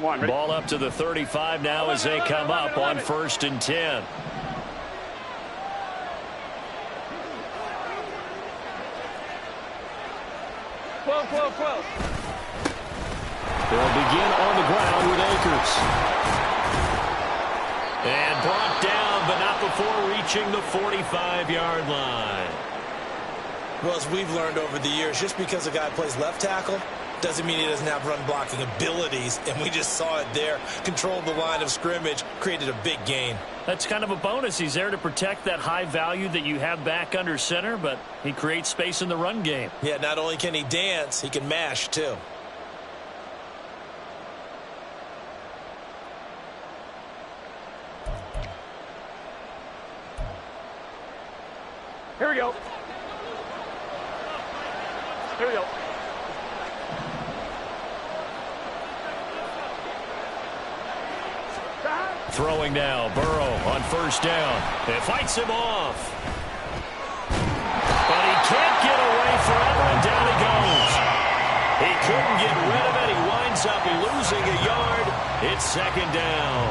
Ball up to the 35 now as they come up on 1st and 10. They'll begin on the ground with Akers. And brought down, but not before reaching the 45-yard line. Well, as we've learned over the years, just because a guy plays left tackle doesn't mean he doesn't have run-blocking abilities, and we just saw it there. Controlled the line of scrimmage, created a big gain. That's kind of a bonus. He's there to protect that high value that you have back under center, but he creates space in the run game. Yeah, not only can he dance, he can mash, too. Here we go. Here we go. Throwing now, Burrow on 1st down. It fights him off. But he can't get away forever, and down he goes. He couldn't get rid of it. He winds up losing a yard. It's 2nd down.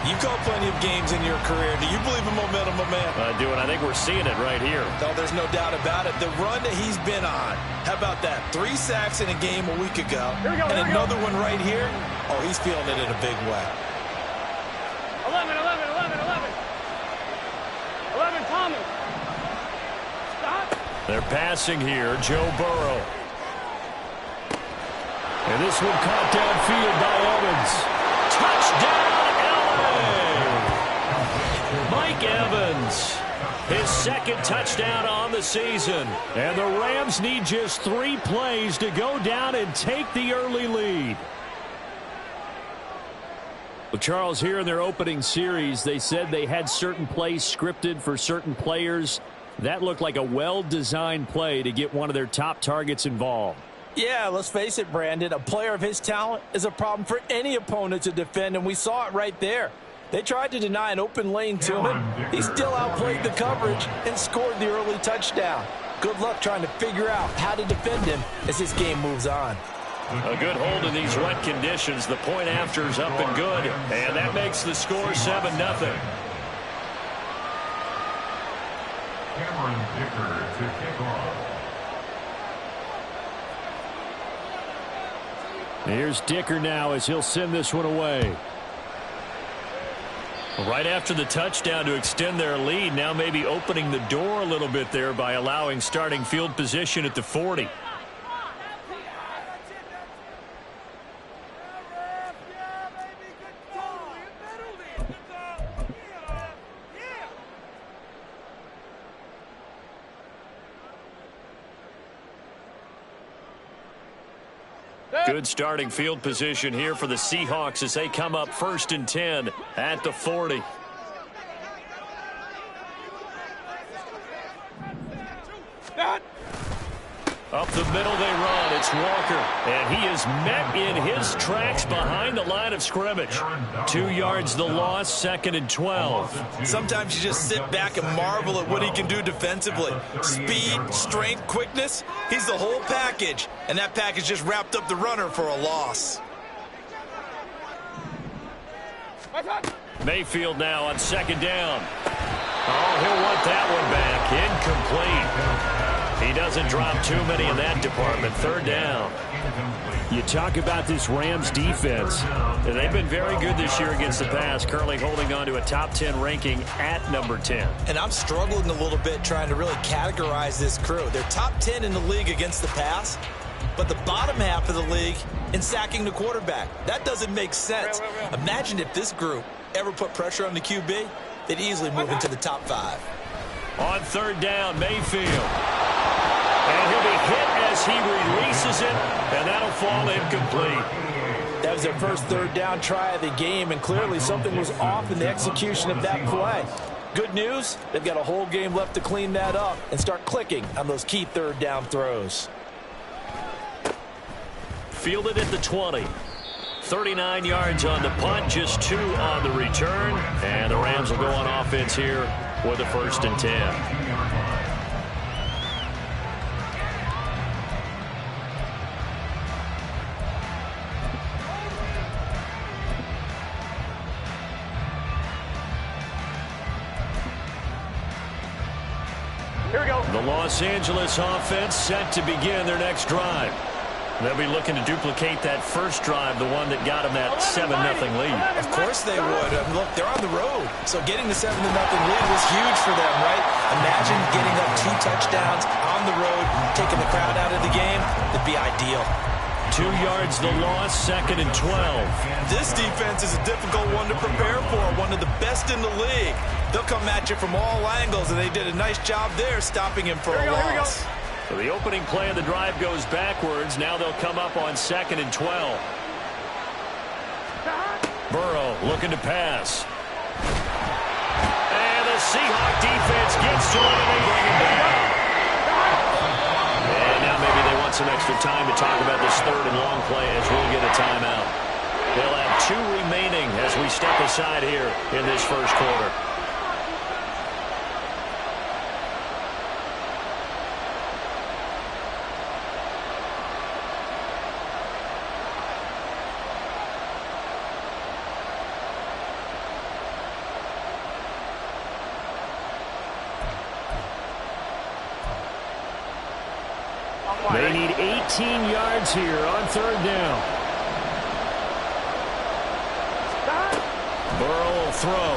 You've called plenty of games in your career. Do you believe in momentum, my man? I do, and I think we're seeing it right here. No, there's no doubt about it. The run that he's been on. How about that? 3 sacks in a game a week ago. And another one right here. Oh, he's feeling it in a big way. 11, Thomas. Stop. They're passing here, Joe Burrow. And this one caught downfield by Evans. Touchdown, LA! Mike Evans, his 2nd touchdown on the season. And the Rams need just 3 plays to go down and take the early lead. Well, Charles, here in their opening series, they said they had certain plays scripted for certain players. That looked like a well-designed play to get one of their top targets involved. Yeah, let's face it, Brandon. A player of his talent is a problem for any opponent to defend, and we saw it right there. They tried to deny an open lane to him. He still outplayed the coverage and scored the early touchdown. Good luck trying to figure out how to defend him as this game moves on. A good hold in these wet conditions. The point after is up and good, and that makes the score 7-0. Cameron Dicker to kick off. Here's Dicker now as he'll send this one away. Right after the touchdown to extend their lead, now maybe opening the door a little bit there by allowing starting field position at the 40. Good starting field position here for the Seahawks as they come up 1st and 10 at the 40. Up the middle they run. It's Walker. And he is met in his tracks behind the line of scrimmage. 2 yards the loss, 2nd and 12. Sometimes you just sit back and marvel at what he can do defensively. Speed, strength, quickness. He's the whole package. And that package just wrapped up the runner for a loss. Mayfield now on 2nd down. Oh, he'll want that one back. Incomplete. He doesn't drop too many in that department. 3rd down. You talk about this Rams defense. They've been very good this year against the pass, currently holding on to a top 10 ranking at number 10. And I'm struggling a little bit trying to really categorize this crew. They're top 10 in the league against the pass, but the bottom half of the league in sacking the quarterback. That doesn't make sense. Imagine if this group ever put pressure on the QB, they'd easily move into the top 5. On 3rd down, Mayfield. And he'll be hit as he releases it, and that'll fall incomplete. That was their first 3rd down try of the game, and clearly something was off in the execution of that play. Good news, they've got a whole game left to clean that up and start clicking on those key 3rd down throws. Fielded at the 20. 39 yards on the punt, just 2 on the return. And the Rams will go on offense here with a 1st and 10. The Los Angeles offense set to begin their next drive. They'll be looking to duplicate that first drive, the one that got them that 7-0 lead. Of course they would. Look, they're on the road, so getting the 7-0 lead was huge for them, right? Imagine getting up 2 touchdowns on the road, taking the crowd out of the game. It'd be ideal. 2 yards the loss, 2nd and 12. This defense is a difficult one to prepare for, one of the best in the league. They'll come at you from all angles, and they did a nice job there stopping him for a loss. So the opening play of the drive goes backwards. Now they'll come up on 2nd and 12. Burrow looking to pass. And the Seahawk defense gets to him and they bring him down. And now maybe they want some extra time to talk about this 3rd and long play as we'll get a timeout. They'll have 2 remaining as we step aside here in this first quarter. They need 18 yards here on 3rd down. Burrow will throw.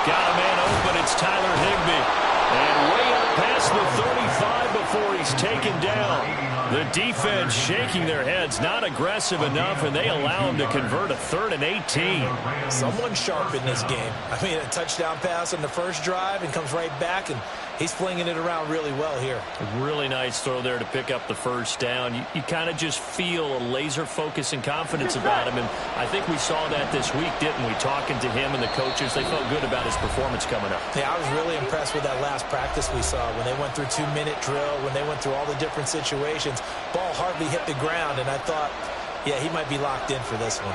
Got a man open. It's Tyler Higbee. And way up past the 35 before he's taken down. The defense shaking their heads, not aggressive enough, and they allow him to convert a 3rd and 18. Someone sharp in this game. I mean, a touchdown pass on the first drive and comes right back, and he's flinging it around really well here. A really nice throw there to pick up the first down. You kind of just feel a laser focus and confidence about him, and I think we saw that this week, didn't we? Talking to him and the coaches, they felt good about his performance coming up. Yeah, I was really impressed with that last practice we saw when they went through 2-minute drill, when they went through all the different situations. Ball hardly hit the ground, and I thought, yeah, he might be locked in for this one.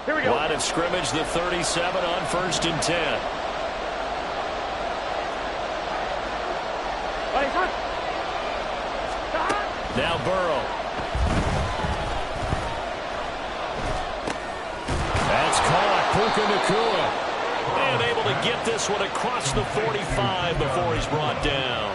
Here we go. Line of scrimmage, the 37 on 1st and 10. Now Burrow. That's caught. Puka Nacua. And able to get this one across the 45 before he's brought down.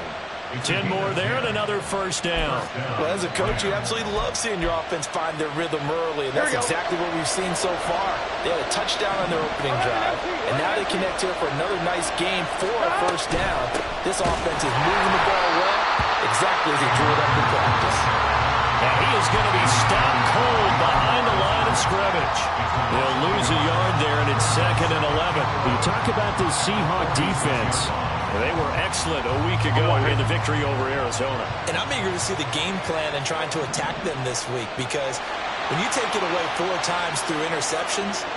10 more there and another first down. Well, as a coach, you absolutely love seeing your offense find their rhythm early, and that's exactly what we've seen so far. They had a touchdown on their opening drive, and now they connect here for another nice game for a first down. This offense is moving the ball well, exactly as they drew it up in practice. And he is going to be stopped cold behind the line of scrimmage. They'll lose a yard there, and it's 2nd and 11. You talk about this Seahawk defense. They were excellent a week ago in the victory over Arizona. And I'm eager to see the game plan and trying to attack them this week, because when you take it away 4 times through interceptions,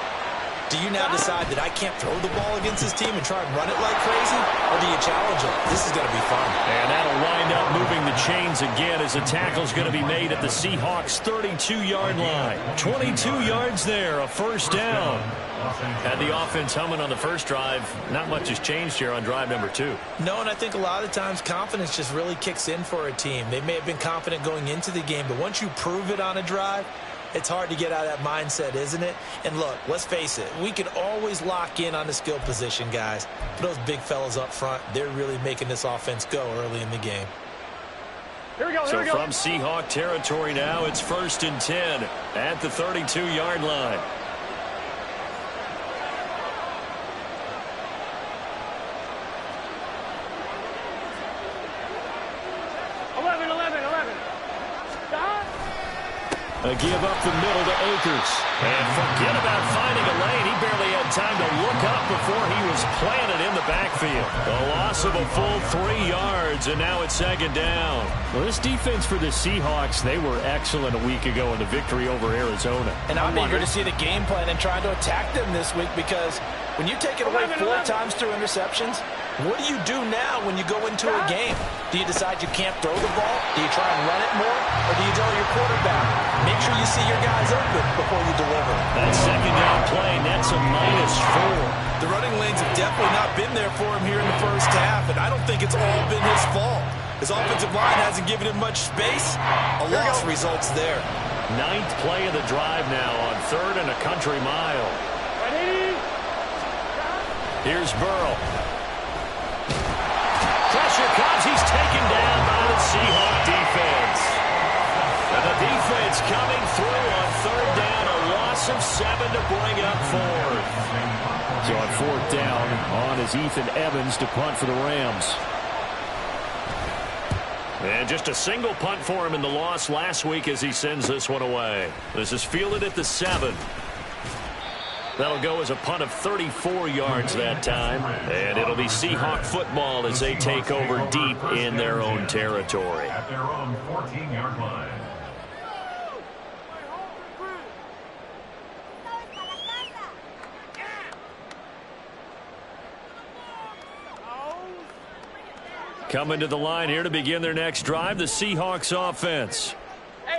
do you now decide that I can't throw the ball against this team and try and run it like crazy? Or do you challenge it? This is going to be fun. And that'll wind up moving the chains again as the tackle's going to be made at the Seahawks' 32-yard line. 22 yards there, a first down. Had the offense humming on the first drive. Not much has changed here on drive number 2. No, and I think a lot of times confidence just really kicks in for a team. They may have been confident going into the game, but once you prove it on a drive, it's hard to get out of that mindset, isn't it? And look, let's face it, we can always lock in on the skill position, guys. But those big fellas up front, they're really making this offense go early in the game. Here we go, so from Seahawk territory now, it's 1st and 10 at the 32-yard line. A give up the middle to Akers. And forget about finding a lane. He barely had time to look up before he was planted in the backfield. A loss of a full 3 yards, and now it's 2nd down. Well, this defense for the Seahawks, they were excellent a week ago in the victory over Arizona. And I'm eager to see the game plan and trying to attack them this week, because when you take it away 4 times through interceptions, what do you do now when you go into a game? Do you decide you can't throw the ball? Do you try and run it more? Or do you tell your quarterback, make sure you see your guys open before you deliver? That second down play, that's a -4. The running lanes have definitely not been there for him here in the first half, and I don't think it's all been his fault. His offensive line hasn't given him much space. A loss results there. 9th play of the drive now on 3rd and a country mile. Here's Burrow. Pressure comes. He's taken down by the Seahawk defense. And the defense coming through on 3rd down. A loss of 7 to bring up 4th. So on 4th down, on is Ethan Evans to punt for the Rams. And just a single punt for him in the loss last week as he sends this one away. This is fielded at the 7. That'll go as a punt of 34 yards that time. And it'll be Seahawk football as they take over deep in their own territory. At their own 14-yard line. Coming to the line here to begin their next drive, the Seahawks offense.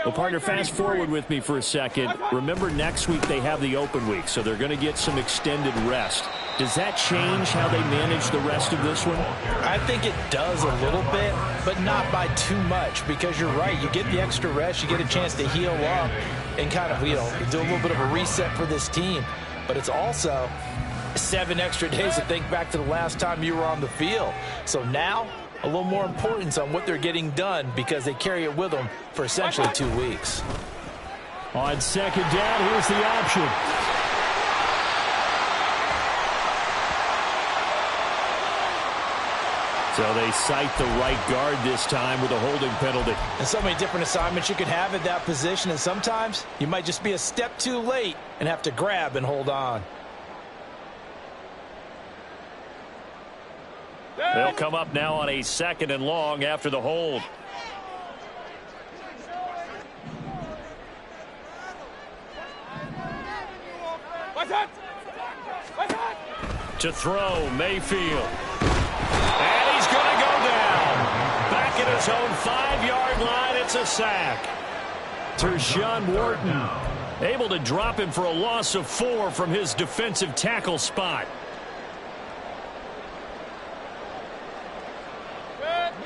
Well, partner, fast forward with me for a second. Remember, next week they have the open week, so they're going to get some extended rest. Does that change how they manage the rest of this one? I think it does a little bit, but not by too much, because you're right. You get the extra rest, you get a chance to heal up and kind of, do a little bit of a reset for this team. But it's also 7 extra days to think back to the last time you were on the field. So now, a little more importance on what they're getting done because they carry it with them for essentially 2 weeks. On 2nd down, here's the option. So they cite the right guard this time with a holding penalty. And so many different assignments you can have at that position, and sometimes you might just be a step too late and have to grab and hold on. They'll come up now on a 2nd and long after the hold. To throw, Mayfield. And he's going to go down. Back at his own 5-yard line, it's a sack. Tershawn Wharton able to drop him for a loss of 4 from his defensive tackle spot.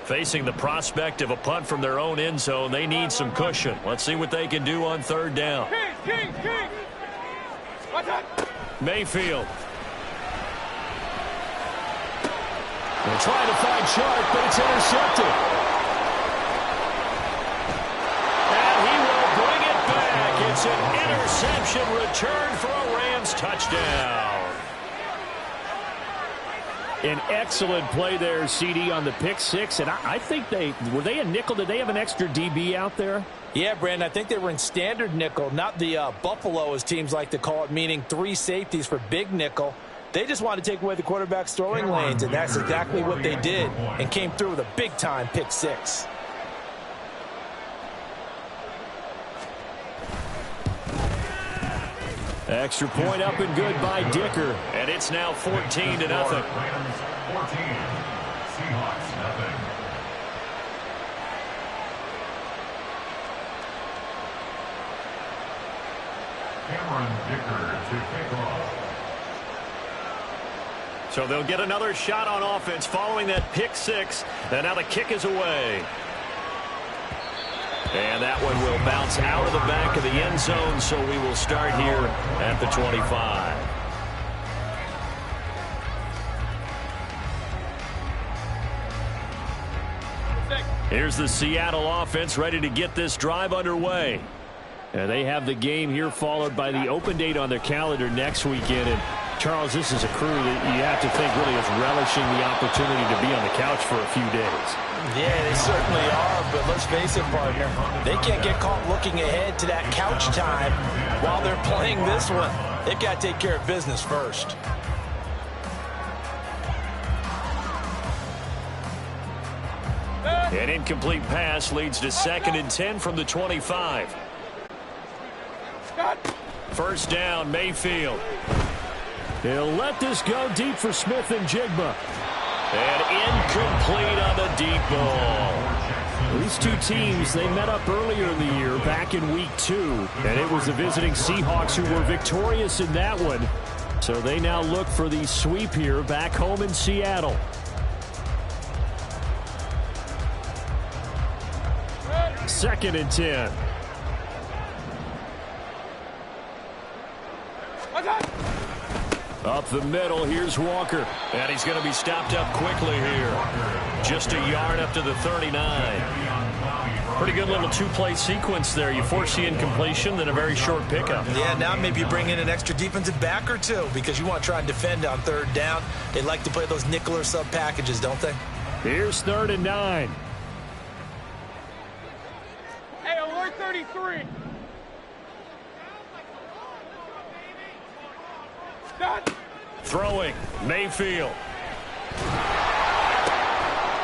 Facing the prospect of a punt from their own end zone, they need some cushion. Let's see what they can do on 3rd down. Mayfield. They're trying to find Sharp, but it's intercepted. And he will bring it back. It's an interception return for a Rams touchdown. An excellent play there, CD, on the pick 6. And I think were they a nickel? Did they have an extra DB out there? Yeah, Brandon, I think they were in standard nickel, not the Buffalo, as teams like to call it, meaning 3 safeties for big nickel. They just wanted to take away the quarterback's throwing lanes, and that's exactly what they did and came through with a big-time pick 6. Extra point up and good by Dicker. And it's now 14-0. Seahawks 0. Cameron Dicker to kick off. So they'll get another shot on offense following that pick 6. And now the kick is away. And that one will bounce out of the back of the end zone, so we will start here at the 25. Here's the Seattle offense ready to get this drive underway. And they have the game here followed by the open date on their calendar next weekend. And Charles, this is a crew that you have to think really is relishing the opportunity to be on the couch for a few days. Yeah, they certainly are, but let's face it, partner. They can't get caught looking ahead to that couch time while they're playing this one. They've got to take care of business first. An incomplete pass leads to 2nd and 10 from the 25. First down, Mayfield. He'll let this go deep for Smith and Jigba. And incomplete on the deep ball. These two teams, they met up earlier in the year, back in week 2. And it was the visiting Seahawks who were victorious in that one. So they now look for the sweep here back home in Seattle. Second and 10. Up the middle, here's Walker. And he's going to be stopped up quickly here. Just a yard up to the 39. Pretty good little two-play sequence there. You force the incompletion, then a very short pickup. Yeah, now maybe you bring in an extra defensive back or two because you want to try and defend on third down. They like to play those nickel or sub packages, don't they? Here's 3rd and 9. Hey, alert 33. Done. Throwing, Mayfield.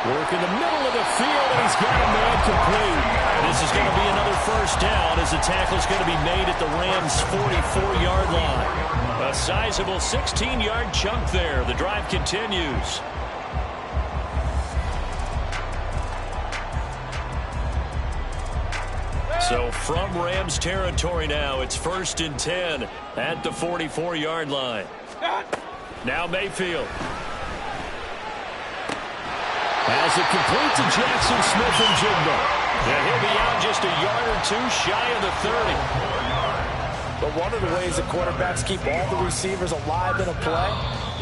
Work in the middle of the field, and he's got a man complete. This is going to be another first down as the tackle is going to be made at the Rams' 44-yard line. A sizable 16-yard chunk there. The drive continues. So from Rams territory now, it's 1st and 10 at the 44-yard line. Now Mayfield. As it complete to Jackson Smith-Njigba. Yeah, he'll be out just a yard or two shy of the 30. But one of the ways that quarterbacks keep all the receivers alive in a play,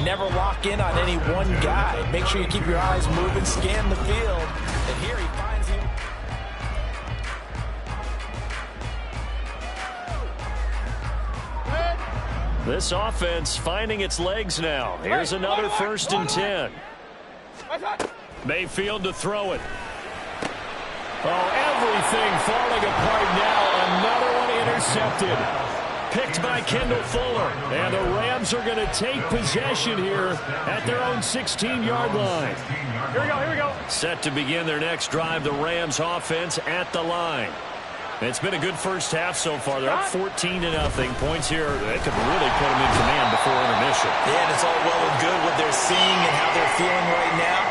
never lock in on any one guy. Make sure you keep your eyes moving, scan the field, and here he finds him. This offense finding its legs now. Here's another 1st and 10. Mayfield to throw it. Oh, everything falling apart now. Another one intercepted. Picked by Kendall Fuller. And the Rams are going to take possession here at their own 16-yard line. Here we go. Set to begin their next drive, the Rams offense at the line. It's been a good first half so far. They're up 14-0. Points here, they could really put them in command before intermission. Yeah, and it's all well and good what they're seeing and how they're feeling right now.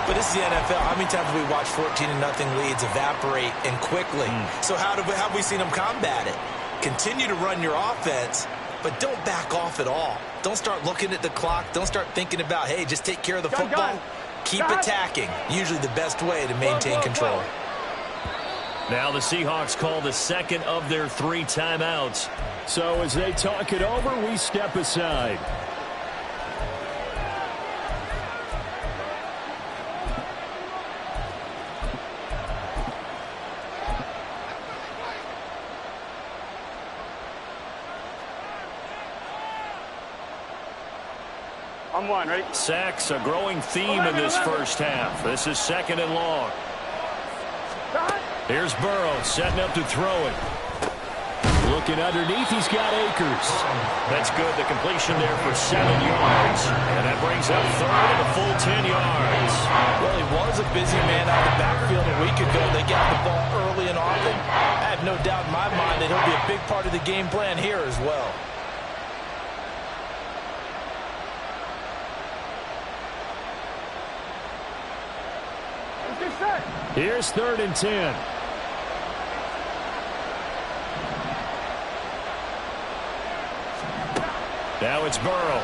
But this is the NFL. How many times have we watched 14-0 leads evaporate and quickly? So how have we seen them combat it? Continue to run your offense, but don't back off at all. Don't start looking at the clock. Don't start thinking about, hey, just take care of the football. Keep attacking. Usually the best way to maintain control. Now the Seahawks call the second of their 3 timeouts. So as they talk it over, we step aside. I'm one, ready? Sacks, a growing theme in this first half. This is 2nd and long. Here's Burrow setting up to throw it. Looking underneath, he's got Akers. That's good. The completion there for 7 yards. And that brings up 3rd and a full 10 yards. Well, he was a busy man out of the backfield a week ago. They got the ball early and often. I have no doubt in my mind that he'll be a big part of the game plan here as well. Here's 3rd and 10. Now it's Burrow.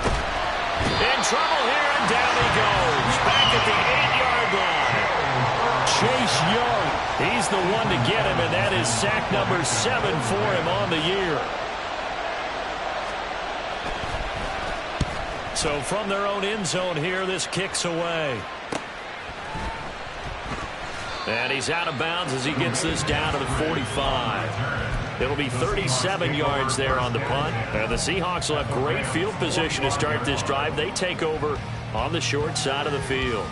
In trouble here, and down he goes. Back at the 8-yard line. Chase Young, he's the one to get him, and that is sack number 7 for him on the year. So from their own end zone here, this kicks away. And he's out of bounds as he gets this down to the 45. It'll be 37 yards there on the punt. And the Seahawks will have great field position to start this drive. They take over on the short side of the field.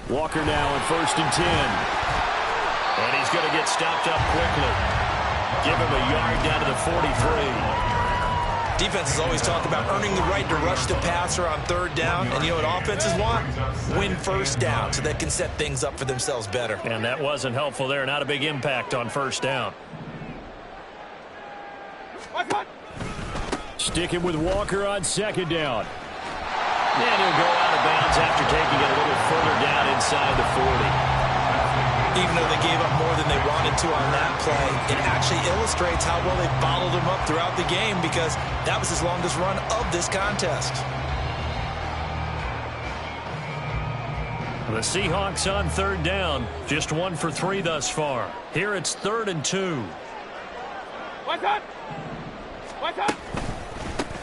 Walker now in 1st and 10. And he's going to get stopped up quickly. Give him a yard down to the 43. Defenses always talk about earning the right to rush the passer on third down. And you know what offenses want? Win first down so they can set things up for themselves better. And that wasn't helpful there. Not a big impact on first down. Sticking with Walker on second down. And he'll go out of bounds after taking it a little further down inside the 40. Even though they gave up more than they wanted to on that play, it actually illustrates how well they followed him up throughout the game because that was his longest run of this contest. The Seahawks on third down, just 1 for 3 thus far. Here it's 3rd and 2. What's up?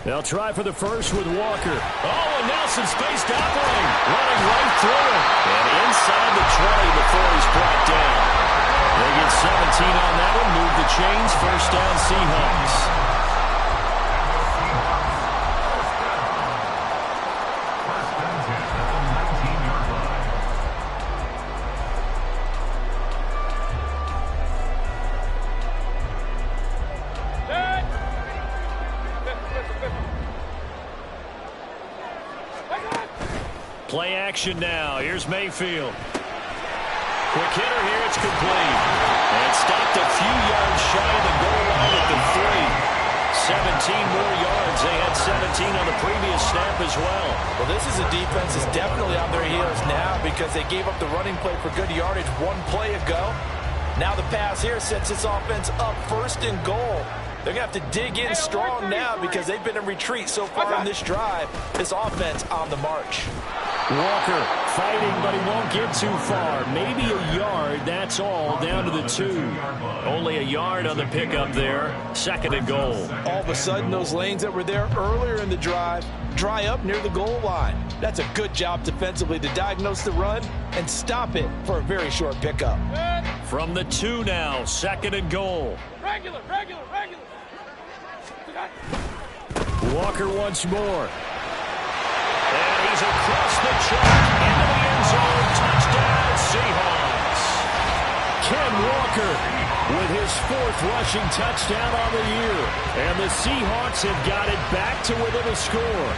They'll try for the first with Walker. Oh, and Nelson spaced opening, running right through it. And inside the 20 before he's brought down. They get 17 on that one, move the chains, first down Seahawks. Play action now. Here's Mayfield. Quick hitter here. It's complete. And stopped a few yards shy of the goal line at the 3. 17 more yards. They had 17 on the previous snap as well. Well, this is a defense that's definitely on their heels now because they gave up the running play for good yardage 1 play ago. Now the pass here sets this offense up 1st and goal. They're going to have to dig in strong now because they've been in retreat so far on this drive. This offense on the march. Walker fighting, but he won't get too far. Maybe a yard, that's all, down to the 2. Only a yard on the pickup there. 2nd and goal. All of a sudden, those lanes that were there earlier in the drive dry up near the goal line. That's a good job defensively to diagnose the run and stop it for a very short pickup. From the 2 now, 2nd and goal. Regular. Walker once more. And he's across the track into the end zone. Touchdown, Seahawks. Ken Walker with his 4th rushing touchdown on the year. And the Seahawks have got it back to within a score.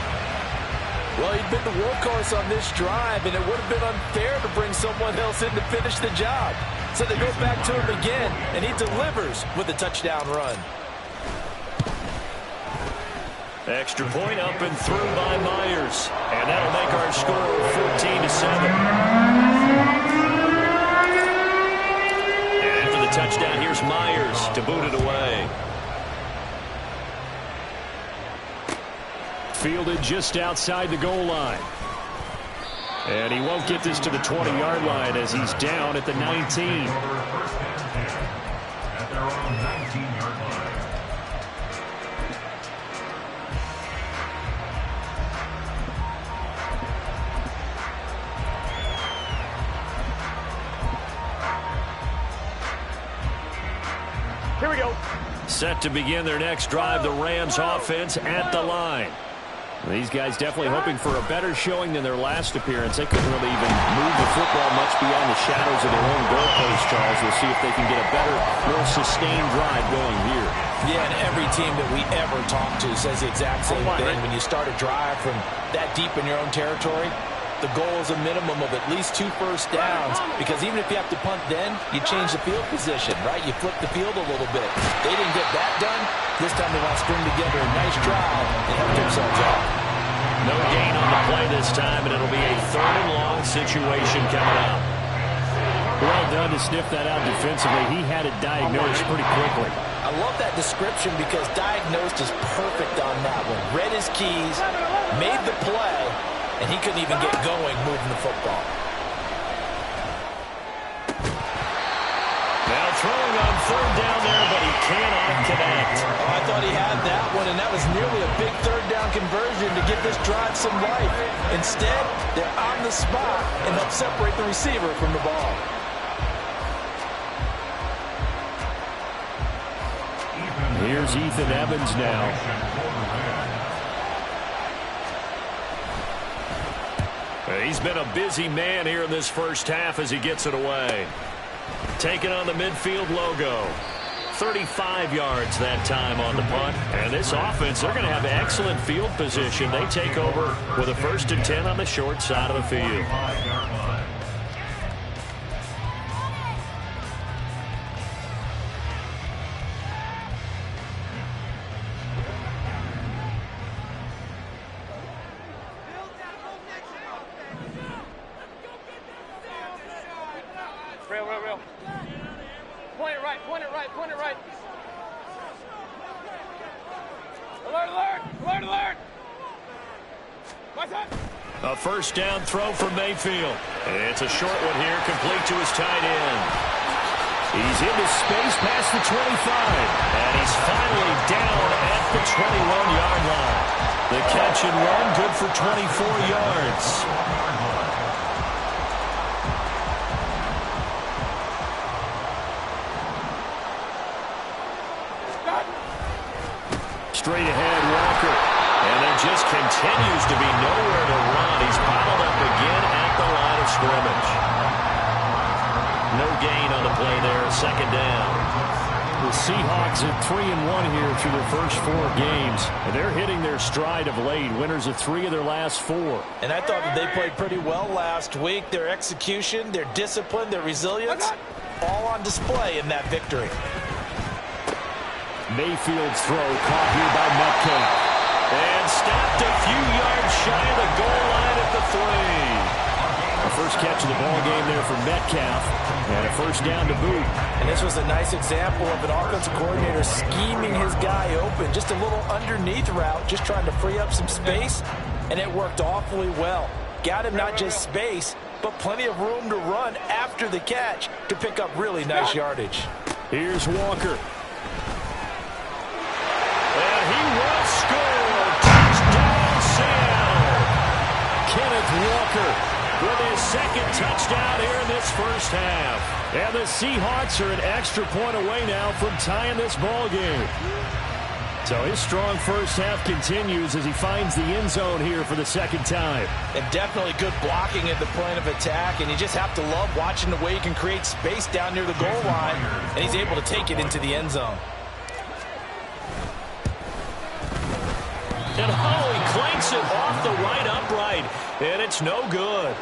Well, he'd been the workhorse on this drive, and it would have been unfair to bring someone else in to finish the job. So they go back to him again, and he delivers with a touchdown run. Extra point up and through by Myers. And that'll make our score 14-7. And after the touchdown, here's Myers to boot it away. Fielded just outside the goal line. And he won't get this to the 20-yard line as he's down at the 19. At their own 19-yard line. Here we go. Set to begin their next drive, the Rams offense at the line. These guys definitely hoping for a better showing than their last appearance. They couldn't really even move the football much beyond the shadows of their own goalpost, Charles. We'll see if they can get a better, more sustained drive going here. Yeah, and every team that we ever talk to says the exact same thing. When you start a drive from that deep in your own territory, the goal is a minimum of at least 2 first downs, because even if you have to punt then, you change the field position, right? You flip the field a little bit. They didn't get that done. This time they want to string together a nice drive and help themselves out. No gain on the play this time, and it'll be a 3rd and long situation coming up. Well done to sniff that out defensively. He had it diagnosed pretty quickly. I love that description because diagnosed is perfect on that one. Read his keys, made the play, and he couldn't even get going moving the football. Now throwing on 3rd down there, but he cannot connect. Oh, I thought he had that one, and that was nearly a big 3rd down conversion to give this drive some life. Instead, they're on the spot and help separate the receiver from the ball. Here's Ethan Evans now. He's been a busy man here in this first half as he gets it away. Taking on the midfield logo. 35 yards that time on the punt. And this offense, they're going to have excellent field position. They take over with a 1st and 10 on the short side of the field. Real. Point it right. Alert. What's up? A 1st down throw for Mayfield. It's a short one here, complete to his tight end. He's into space past the 25. And he's finally down at the 21-yard line. The catch and run, good for 24 yards. Straight ahead, Walker. And there just continues to be nowhere to run. He's piled up again at the line of scrimmage. No gain on the play there, 2nd down. The Seahawks at 3-1 here through their first 4 games. And they're hitting their stride of late. Winners of 3 of their last 4. And I thought that they played pretty well last week. Their execution, their discipline, their resilience, all on display in that victory. Mayfield's throw caught here by Metcalf. And stopped a few yards shy of the goal line at the 3. The first catch of the ball game there for Metcalf. And a 1st down to boot. And this was a nice example of an offensive coordinator scheming his guy open. Just a little underneath route, just trying to free up some space. And it worked awfully well. Got him not just space, but plenty of room to run after the catch to pick up really nice yardage. Here's Walker. And he will score. Touchdown, Seattle. Kenneth Walker with his 2nd touchdown here in this first half. And the Seahawks are an extra point away now from tying this ball game. So his strong first half continues as he finds the end zone here for the 2nd time. And definitely good blocking at the point of attack. And you just have to love watching the way he can create space down near the goal line. And he's able to take it into the end zone. And he clanks it off the right upright, and it's no good.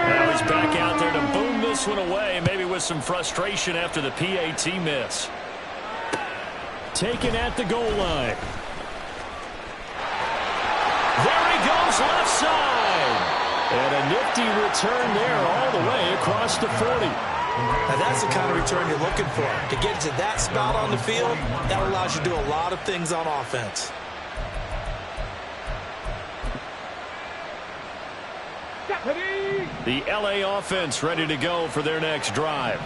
Now he's back out there to boom this one away, maybe with some frustration after the PAT miss. Taken at the goal line. There he goes, left side. And a nifty return there all the way across the 40. Now that's the kind of return you're looking for. To get to that spot on the field, that allows you to do a lot of things on offense. The LA offense ready to go for their next drive.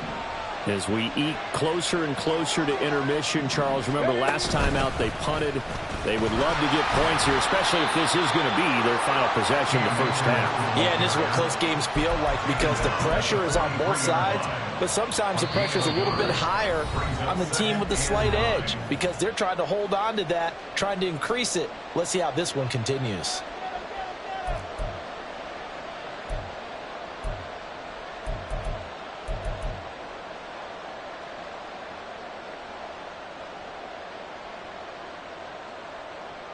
As we eat closer and closer to intermission, Charles, remember last time out they punted. They would love to get points here, especially if this is going to be their final possession the first half. Yeah, and this is what close games feel like because the pressure is on both sides, but sometimes the pressure is a little bit higher on the team with the slight edge because they're trying to hold on to that, trying to increase it. Let's see how this one continues.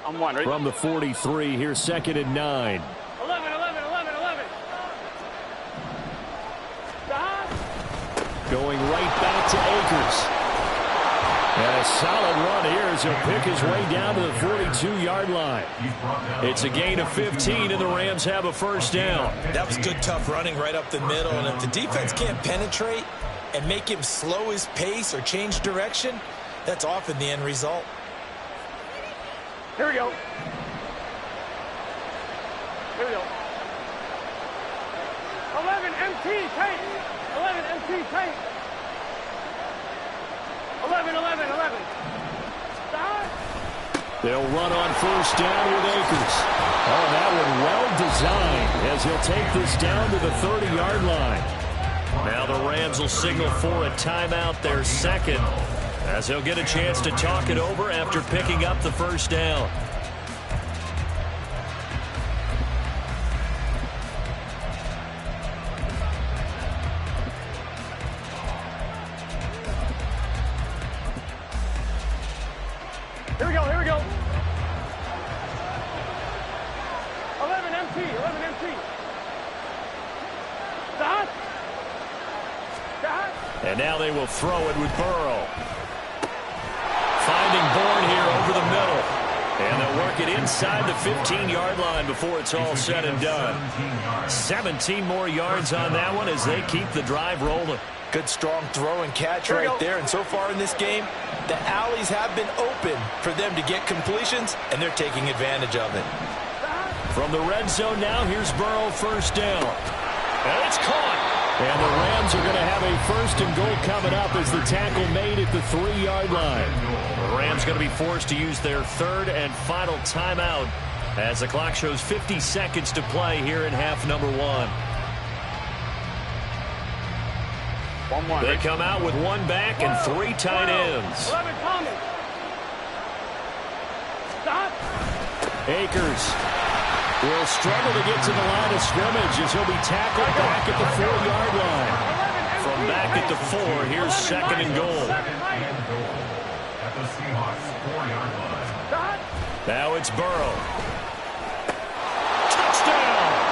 I'm one. Ready? From the 43, here's 2nd and 9. 11. Going right back to Akers. And a solid run here as he'll pick his way down to the 42-yard line. It's a gain of 15, and the Rams have a first down. That was good, tough running right up the middle. And if the defense can't penetrate and make him slow his pace or change direction, that's often the end result. Here we go. 11 MT tank. 11 MT tank. 11. Stop. They'll run on first down with Akers. Oh, that one well designed as he'll take this down to the 30-yard line. Now the Rams will signal for a timeout, their second. as he'll get a chance to talk it over after picking up the first down. Here we go, here we go. 11 MT, 11 MT. Dot. Dot. And now they will throw it with Burrow. Finding Bourne here over the middle. And they'll work it inside the 15-yard line before it's all said and done. 17 more yards on that one as they keep the drive rolling. Good strong throw and catch right there. And so far in this game, the alleys have been open for them to get completions, and they're taking advantage of it. From the red zone now, here's Burrow, first down. And it's caught. And the Rams are going to have a first and goal coming up as the tackle made at the 3-yard line. The Rams going to be forced to use their third and final timeout as the clock shows 50 seconds to play here in half number 1. They come out with one back and 3 tight ends. 11 coming. Stop. Akers will struggle to get to the line of scrimmage as he'll be tackled back at the 4-yard line. From back at the 4, here's second and goal. At the Seahawks 4-yard line. Now it's Burrow. Touchdown!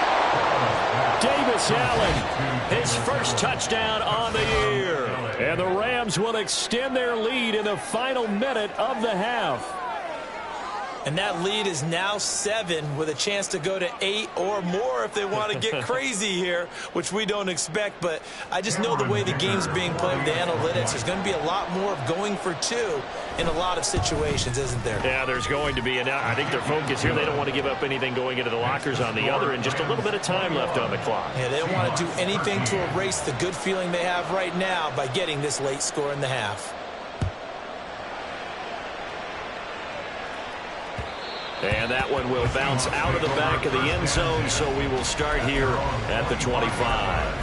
Davis Allen, his first touchdown on the year. And the Rams will extend their lead in the final minute of the half. And that lead is now 7 with a chance to go to 8 or more if they want to get crazy here, which we don't expect. But I just know the way the game's being played with the analytics, there's going to be a lot more of going for 2 in a lot of situations, isn't there? Yeah, there's going to be. And I think their focus here, they don't want to give up anything going into the lockers on the other, and just a little bit of time left on the clock. Yeah, they don't want to do anything to erase the good feeling they have right now by getting this late score in the half. And that one will bounce out of the back of the end zone, so we will start here at the 25.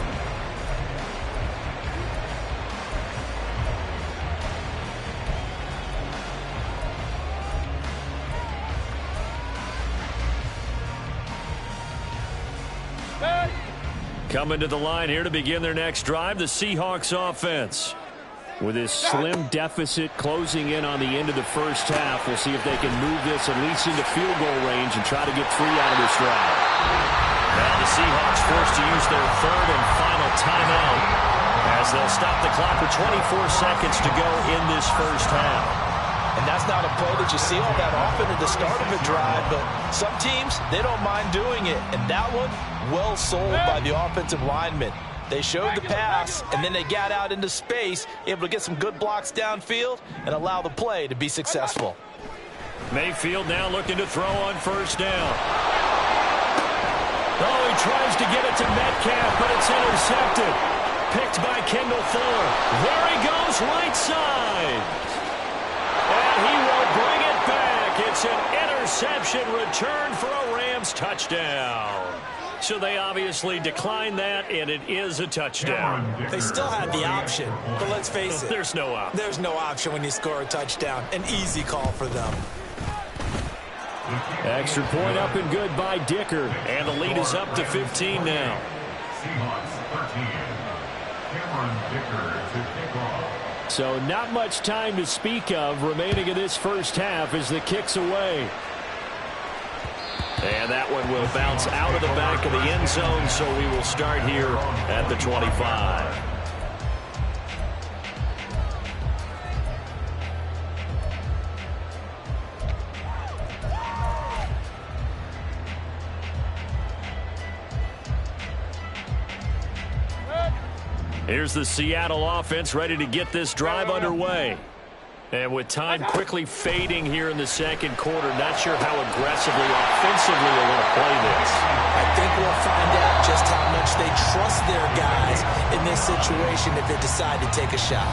Coming to the line here to begin their next drive, the Seahawks offense. With this slim deficit closing in on the end of the first half, we'll see if they can move this at least into field goal range and try to get 3 out of this drive. Now the Seahawks forced to use their third and final timeout as they'll stop the clock with 24 seconds to go in this first half. And that's not a play that you see all that often at the start of a drive, but some teams, they don't mind doing it. And that one, well sold by the offensive lineman. They showed the pass, and then they got out into space, able to get some good blocks downfield and allow the play to be successful. Mayfield now looking to throw on first down. Oh, he tries to get it to Metcalf, but it's intercepted. Picked by Kendall Fuller. There he goes, right side. And he will bring it back. It's an interception return for a Rams touchdown. So they obviously declined that, and it is a touchdown. They still had the option, but let's face it. There's no option. There's no option when you score a touchdown. An easy call for them. Extra point up and good by Dicker, and the lead is up to 15 now. Seahawks 13. Cameron Dicker to kick off. So not much time to speak of remaining in this first half as the kick's away. And that one will bounce out of the back of the end zone, so we will start here at the 25. Here's the Seattle offense ready to get this drive underway. And with time quickly fading here in the second quarter, not sure how aggressively, offensively they're going to play this. I think we'll find out just how much they trust their guys in this situation if they decide to take a shot.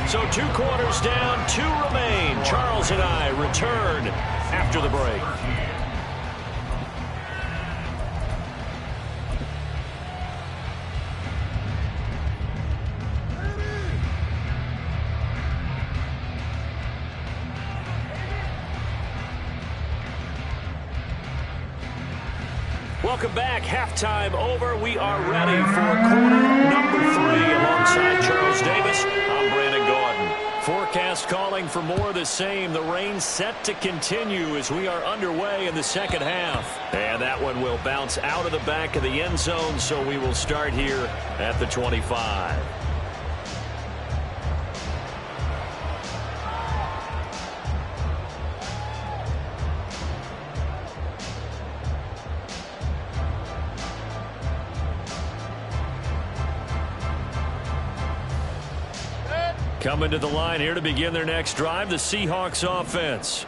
So 2 quarters down, 2 remain. Charles and I return after the break. Welcome back. Halftime over. We are ready for quarter number 3 alongside Charles Davis. I'm Brandon Gaudin. Forecast calling for more of the same. The rain set to continue as we are underway in the second half. And that one will bounce out of the back of the end zone, so we will start here at the 25. Coming to the line here to begin their next drive, the Seahawks offense.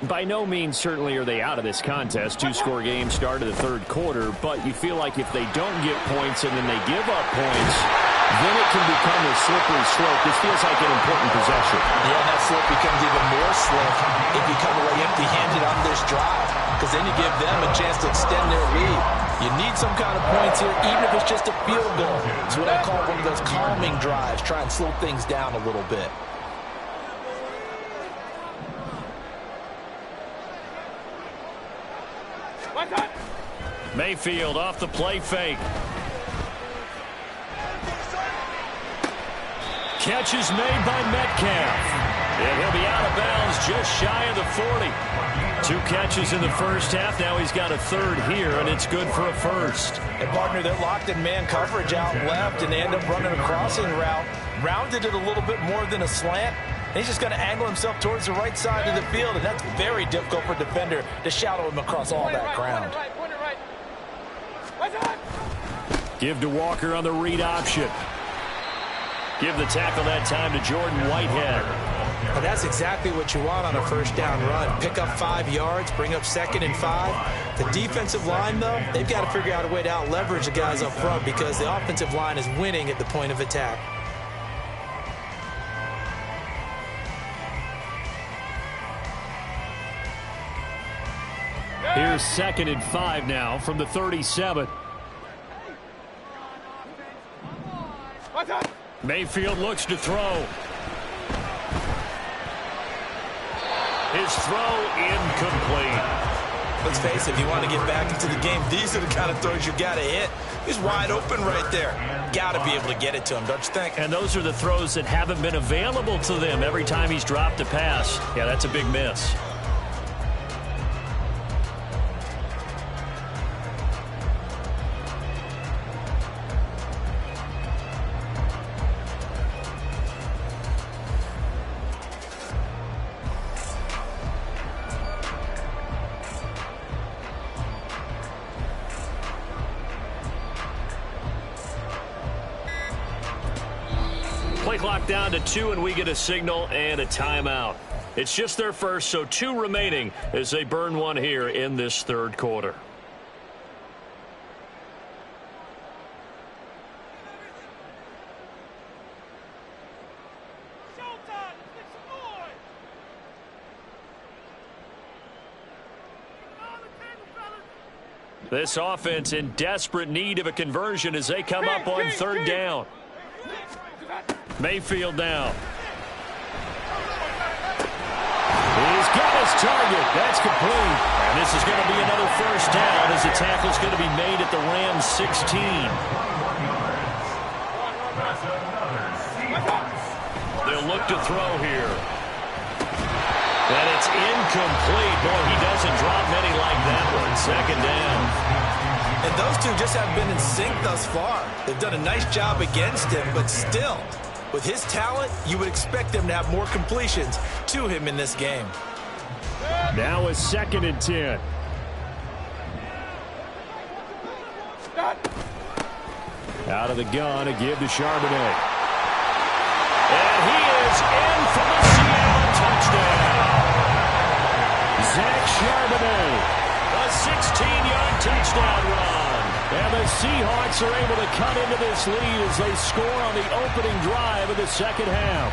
By no means certainly are they out of this contest. Two-score game start of the third quarter, but you feel like if they don't get points and then they give up points, then it can become a slippery slope. This feels like an important possession. Yeah, that slope becomes even more slick if you come away empty-handed on this drive, because then you give them a chance to extend their lead. You need some kind of points here, even if it's just a field goal. It's what I call one of those calming drives. Try and slow things down a little bit. Mayfield off the play fake. Catch is made by Metcalf. And he'll be out of bounds just shy of the 40. 2 catches in the first half. Now he's got a third here, and it's good for a first. And partner, they're locked in man coverage out left, and they end up running a crossing route. Rounded it a little bit more than a slant. He's just going to angle himself towards the right side of the field, and that's very difficult for a defender to shadow him across all that ground. Give to Walker on the read option. Give the tackle that time to Jordan Whitehead. And that's exactly what you want on a first down run. Pick up 5 yards, bring up 2nd and 5. The defensive line, though, they've got to figure out a way to out-leverage the guys up front because the offensive line is winning at the point of attack. Here's 2nd and 5 now from the 37. Mayfield looks to throw. His throw incomplete. Let's face it, if you want to get back into the game, these are the kind of throws you got to hit. He's wide open right there. Got to be able to get it to him, don't you think? And those are the throws that haven't been available to them every time he's dropped a pass. Yeah, that's a big miss. Play clock down to 2, and we get a signal and a timeout. It's just their first, so 2 remaining as they burn one here in this third quarter. This offense in desperate need of a conversion as they come up on 3rd down. Mayfield down. He's got his target. That's complete. And this is going to be another first down as the tackle's going to be made at the Rams 16. They'll look to throw here. And it's incomplete. Boy, he doesn't drop many like that one. 2nd down. And those two just haven't been in sync thus far. They've done a nice job against him, but still, with his talent, you would expect them to have more completions to him in this game. Now a 2nd and 10. Out of the gun, a give to Charbonnet. And he is in for the Seattle touchdown. Zach Charbonnet, a 16-yard touchdown run. And the Seahawks are able to cut into this lead as they score on the opening drive of the second half.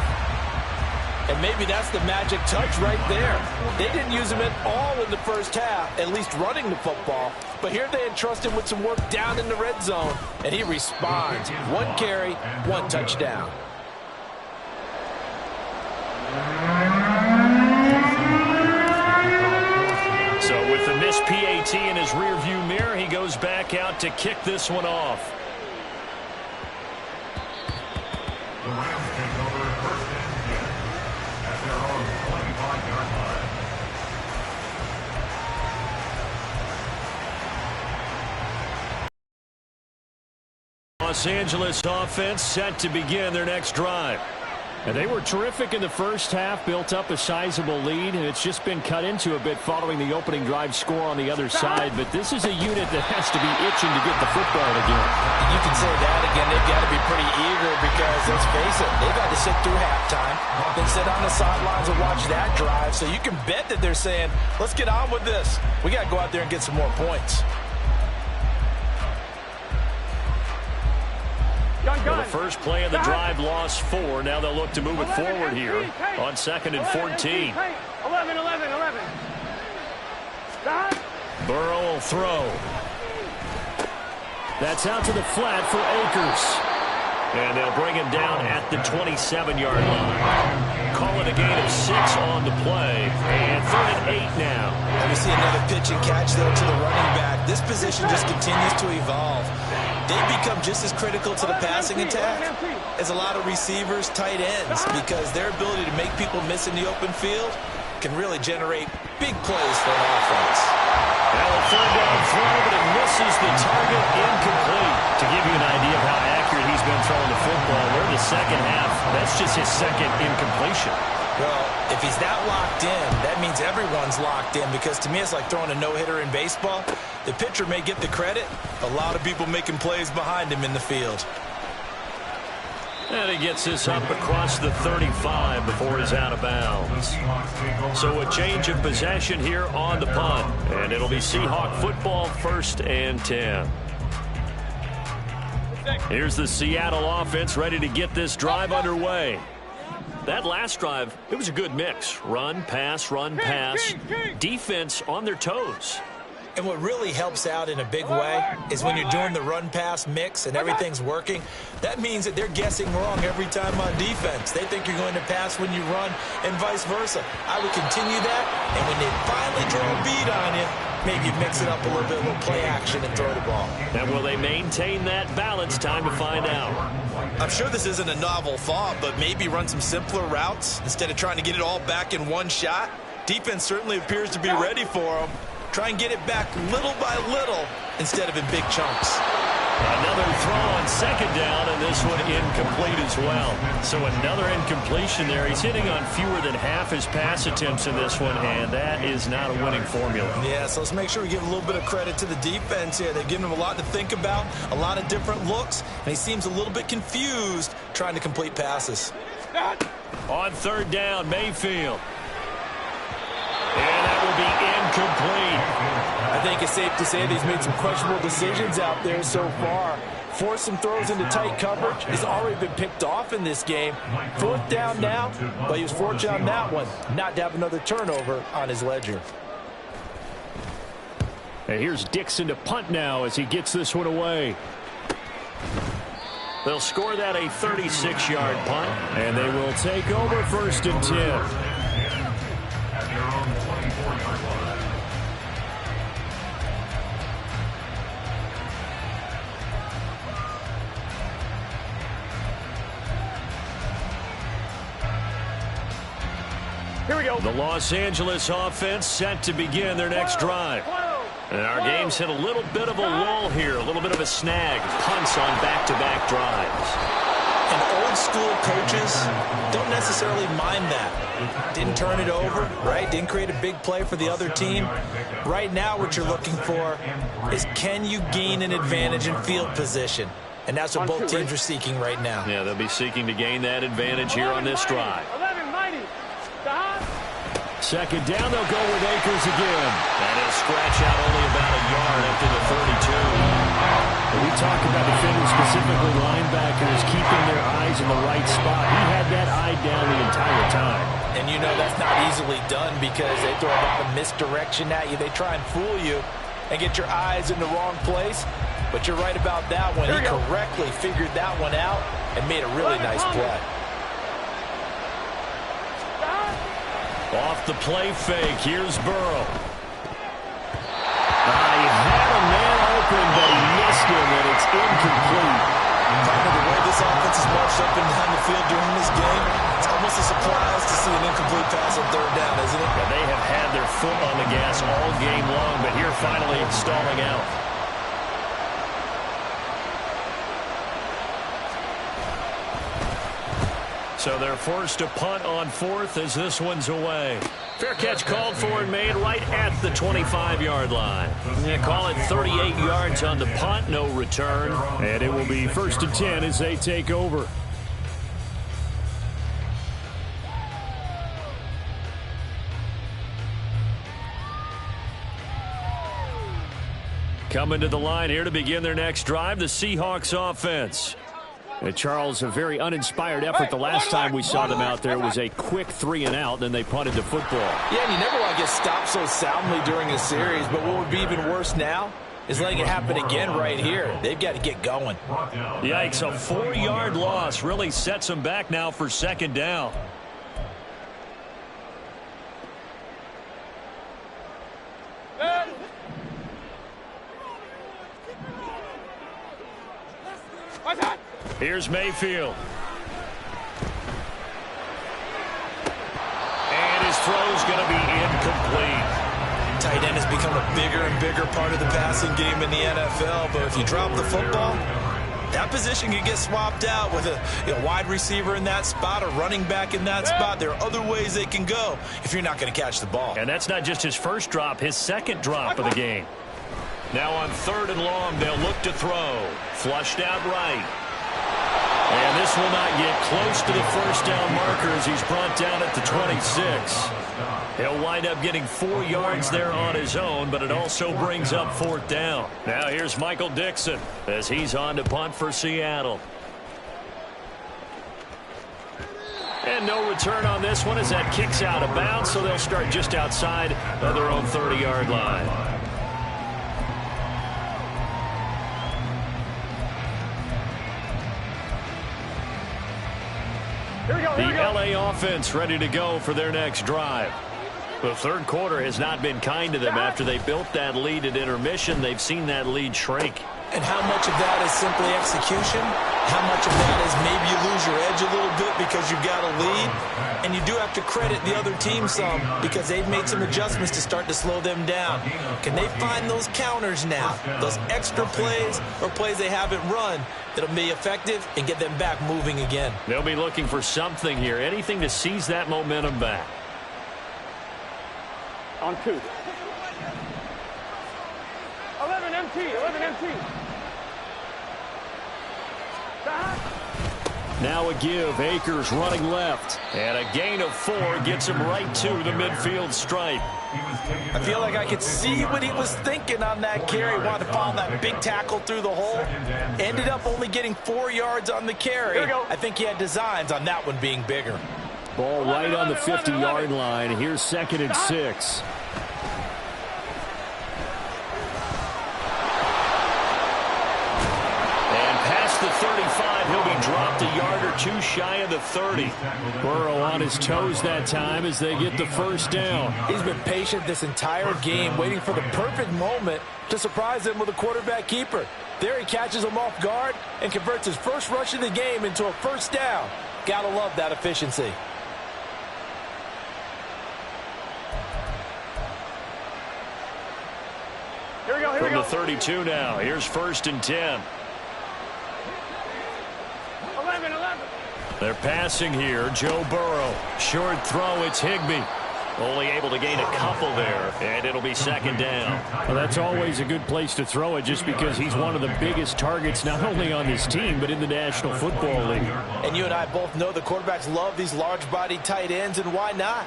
And maybe that's the magic touch right there. They didn't use him at all in the first half, at least running the football. But here they entrust him with some work down in the red zone, and he responds. 1 carry, 1 touchdown. So with the missed PAT PAT in his rearview mirror. He goes back out to kick this one off. The Rams take over first and 10 at their own 25-yard line. Los Angeles offense set to begin their next drive. And they were terrific in the first half, built up a sizable lead, and it's just been cut into a bit following the opening drive score on the other side. But this is a unit that has to be itching to get the football again. You can say that again. They've got to be pretty eager because, let's face it, they've had to sit through halftime, then sit on the sidelines and watch that drive. So you can bet that they're saying, let's get on with this. We got to go out there and get some more points. Well, the first play of the drive lost 4. Now they'll look to move it forward here on 2nd and 14. 11. Burrow will throw. That's out to the flat for Akers. And they'll bring him down at the 27-yard line. Call it a gain of 6 on the play. And 3rd and 8 now. And we see another pitch and catch there to the running back. This position just continues to evolve. They become just as critical to the passing attack as a lot of receivers, tight ends, because their ability to make people miss in the open field can really generate big plays for an offense. Now a 3rd down throw, but it misses the target, incomplete. To give you an idea of how accurate he's been throwing the football, we're in the second half. That's just his 2nd incompletion. Well, if he's that locked in, that means everyone's locked in, because to me it's like throwing a no-hitter in baseball. The pitcher may get the credit, a lot of people making plays behind him in the field. And he gets this up across the 35 before he's out of bounds. So a change of possession here on the punt. And it'll be Seahawk football, 1st and 10. Here's the Seattle offense ready to get this drive underway. That last drive, it was a good mix. Run, pass, defense on their toes. And what really helps out in a big way is when you're doing the run-pass mix and everything's working, that means that they're guessing wrong every time on defense. They think you're going to pass when you run and vice versa. I would continue that, and when they finally draw a beat on you, maybe mix it up a little bit, a little play action and throw the ball. And will they maintain that balance? Time to find out. I'm sure this isn't a novel thought, but maybe run some simpler routes instead of trying to get it all back in one shot. Defense certainly appears to be ready for them. Try and get it back little by little instead of in big chunks. Another throw on 2nd down, and this one incomplete as well. So another incompletion there. He's hitting on fewer than half his pass attempts in this one, and that is not a winning formula. Yeah, so let's make sure we give a little bit of credit to the defense here. They've given him a lot to think about, a lot of different looks, and he seems a little bit confused trying to complete passes. On 3rd down, Mayfield. And that will be incomplete. I think it's safe to say that he's made some questionable decisions out there so far. Forced some throws into tight coverage. He's already been picked off in this game. 4th down now, but he was fortunate on that one not to have another turnover on his ledger. And here's Dixon to punt now as he gets this one away. They'll score that a 36-yard punt. And they will take over 1st and 10. Their own 24-yard line. Here we go. The Los Angeles offense set to begin their next drive. And our game's hit a little bit of a lull here, a little bit of a snag. Punts on back-to-back drives. And old school coaches don't necessarily mind that. Didn't turn it over, right? Didn't create a big play for the other team. Right now what you're looking for is, can you gain an advantage in field position? And that's what both teams are seeking right now. Yeah, they'll be seeking to gain that advantage here on this drive. 11, mighty. Stop. 2nd down, they'll go with Akers again. And he'll scratch out only about a yard up to the 32. When we talk about defenders, specifically linebackers, keeping their eyes in the right spot. He had that eye down the entire time. And you know that's not easily done because they throw a lot of misdirection at you. They try and fool you and get your eyes in the wrong place. But you're right about that one. He correctly figured that one out and made a really nice play. Off the play fake, here's Burrow. open, but he missed him, and it's incomplete. The way this offense is marched up and down the field during this game, it's almost a surprise to see an incomplete pass on third down, isn't it? Yeah, they have had their foot on the gas all game long, but here finally stalling out. So they're forced to punt on fourth as this one's away. Fair catch called for and made right at the 25-yard line. Yeah, call it 38 yards on the punt, no return. And it will be 1st and 10 as they take over. Coming to the line here to begin their next drive, the Seahawks offense. And Charles, a very uninspired effort the last time we saw them out there. It was a quick 3-and-out, then they punted the football. Yeah, and you never want to get stopped so soundly during a series, but what would be even worse now is letting it happen again right here. They've got to get going. Yikes, a 4-yard loss really sets them back now for 2nd down. Here's Mayfield. And his throw's going to be incomplete. Tight end has become a bigger and bigger part of the passing game in the NFL, but if you drop the football, that position can get swapped out with a wide receiver in that spot, a running back in that spot. There are other ways they can go if you're not going to catch the ball. And that's not just his first drop, his 2nd drop of the game. Now on 3rd and long, they'll look to throw. Flushed out right. And this will not get close to the 1st down marker as he's brought down at the 26. He'll wind up getting 4 yards there on his own, but it also brings up 4th down. Now here's Michael Dixon as he's on to punt for Seattle. And no return on this one as that kicks out of bounds, so they'll start just outside of their own 30-yard line. The LA offense ready to go for their next drive. The 3rd quarter has not been kind to them after they built that lead at intermission. They've seen that lead shrink. And how much of that is simply execution? How much of that is maybe you lose your edge a little bit because you've got a lead? And you do have to credit the other team some because they've made some adjustments to start to slow them down. Can they find those counters now, those extra plays or plays they haven't run that'll be effective and get them back moving again? They'll be looking for something here, anything to seize that momentum back. On 2. 11 MT, 11 MT. Now a give. Akers running left. And a gain of 4 gets him right to the midfield stripe. I feel like I could see what he was thinking on that carry. Wanted to follow that big tackle through the hole. Ended up only getting 4 yards on the carry. I think he had designs on that one being bigger. Ball right on the 50-yard line. Here's 2nd and 6. The 35, he'll be dropped a yard or 2 shy of the 30. Burrow on his toes that time as they get the 1st down. He's been patient this entire game, waiting for the perfect moment to surprise him with a quarterback keeper. There he catches him off guard and converts his first rush of the game into a 1st down. Gotta love that efficiency. Here we go, here we From go. the 32 now, here's 1st and 10. 11, 11. They're passing here. Joe Burrow. Short throw. It's Higbee. Only able to gain a couple there, and it'll be 2nd down. Well, that's always a good place to throw it just because he's one of the biggest targets not only on this team but in the National Football League. And you and I both know the quarterbacks love these large-bodied tight ends, and why not?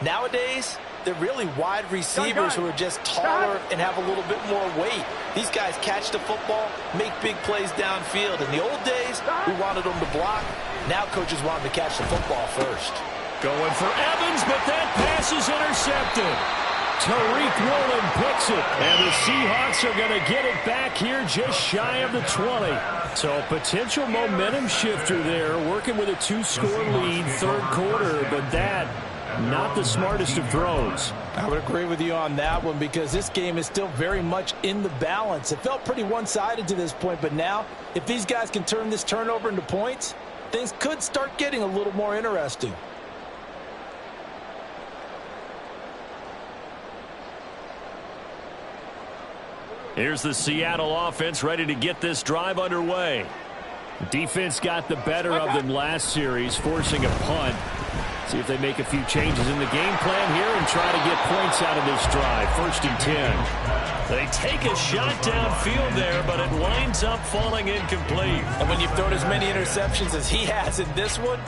Nowadays, they're really wide receivers who are just taller and have a little bit more weight. These guys catch the football, make big plays downfield. In the old days, we wanted them to block. Now coaches want them to catch the football first. Going for Evans, but that pass is intercepted. Tariq Woolen picks it, and the Seahawks are going to get it back here just shy of the 20. So a potential momentum shifter there, working with a 2-score lead, 3rd quarter, but that Not the smartest of throws. I would agree with you on that one because this game is still very much in the balance. It felt pretty one-sided to this point, but now if these guys can turn this turnover into points, things could start getting a little more interesting. Here's the Seattle offense ready to get this drive underway. Defense got the better of them last series, forcing a punt. See if they make a few changes in the game plan here and try to get points out of this drive. 1st and 10. They take a shot downfield there, but it winds up falling incomplete. And when you've thrown as many interceptions as he has in this one,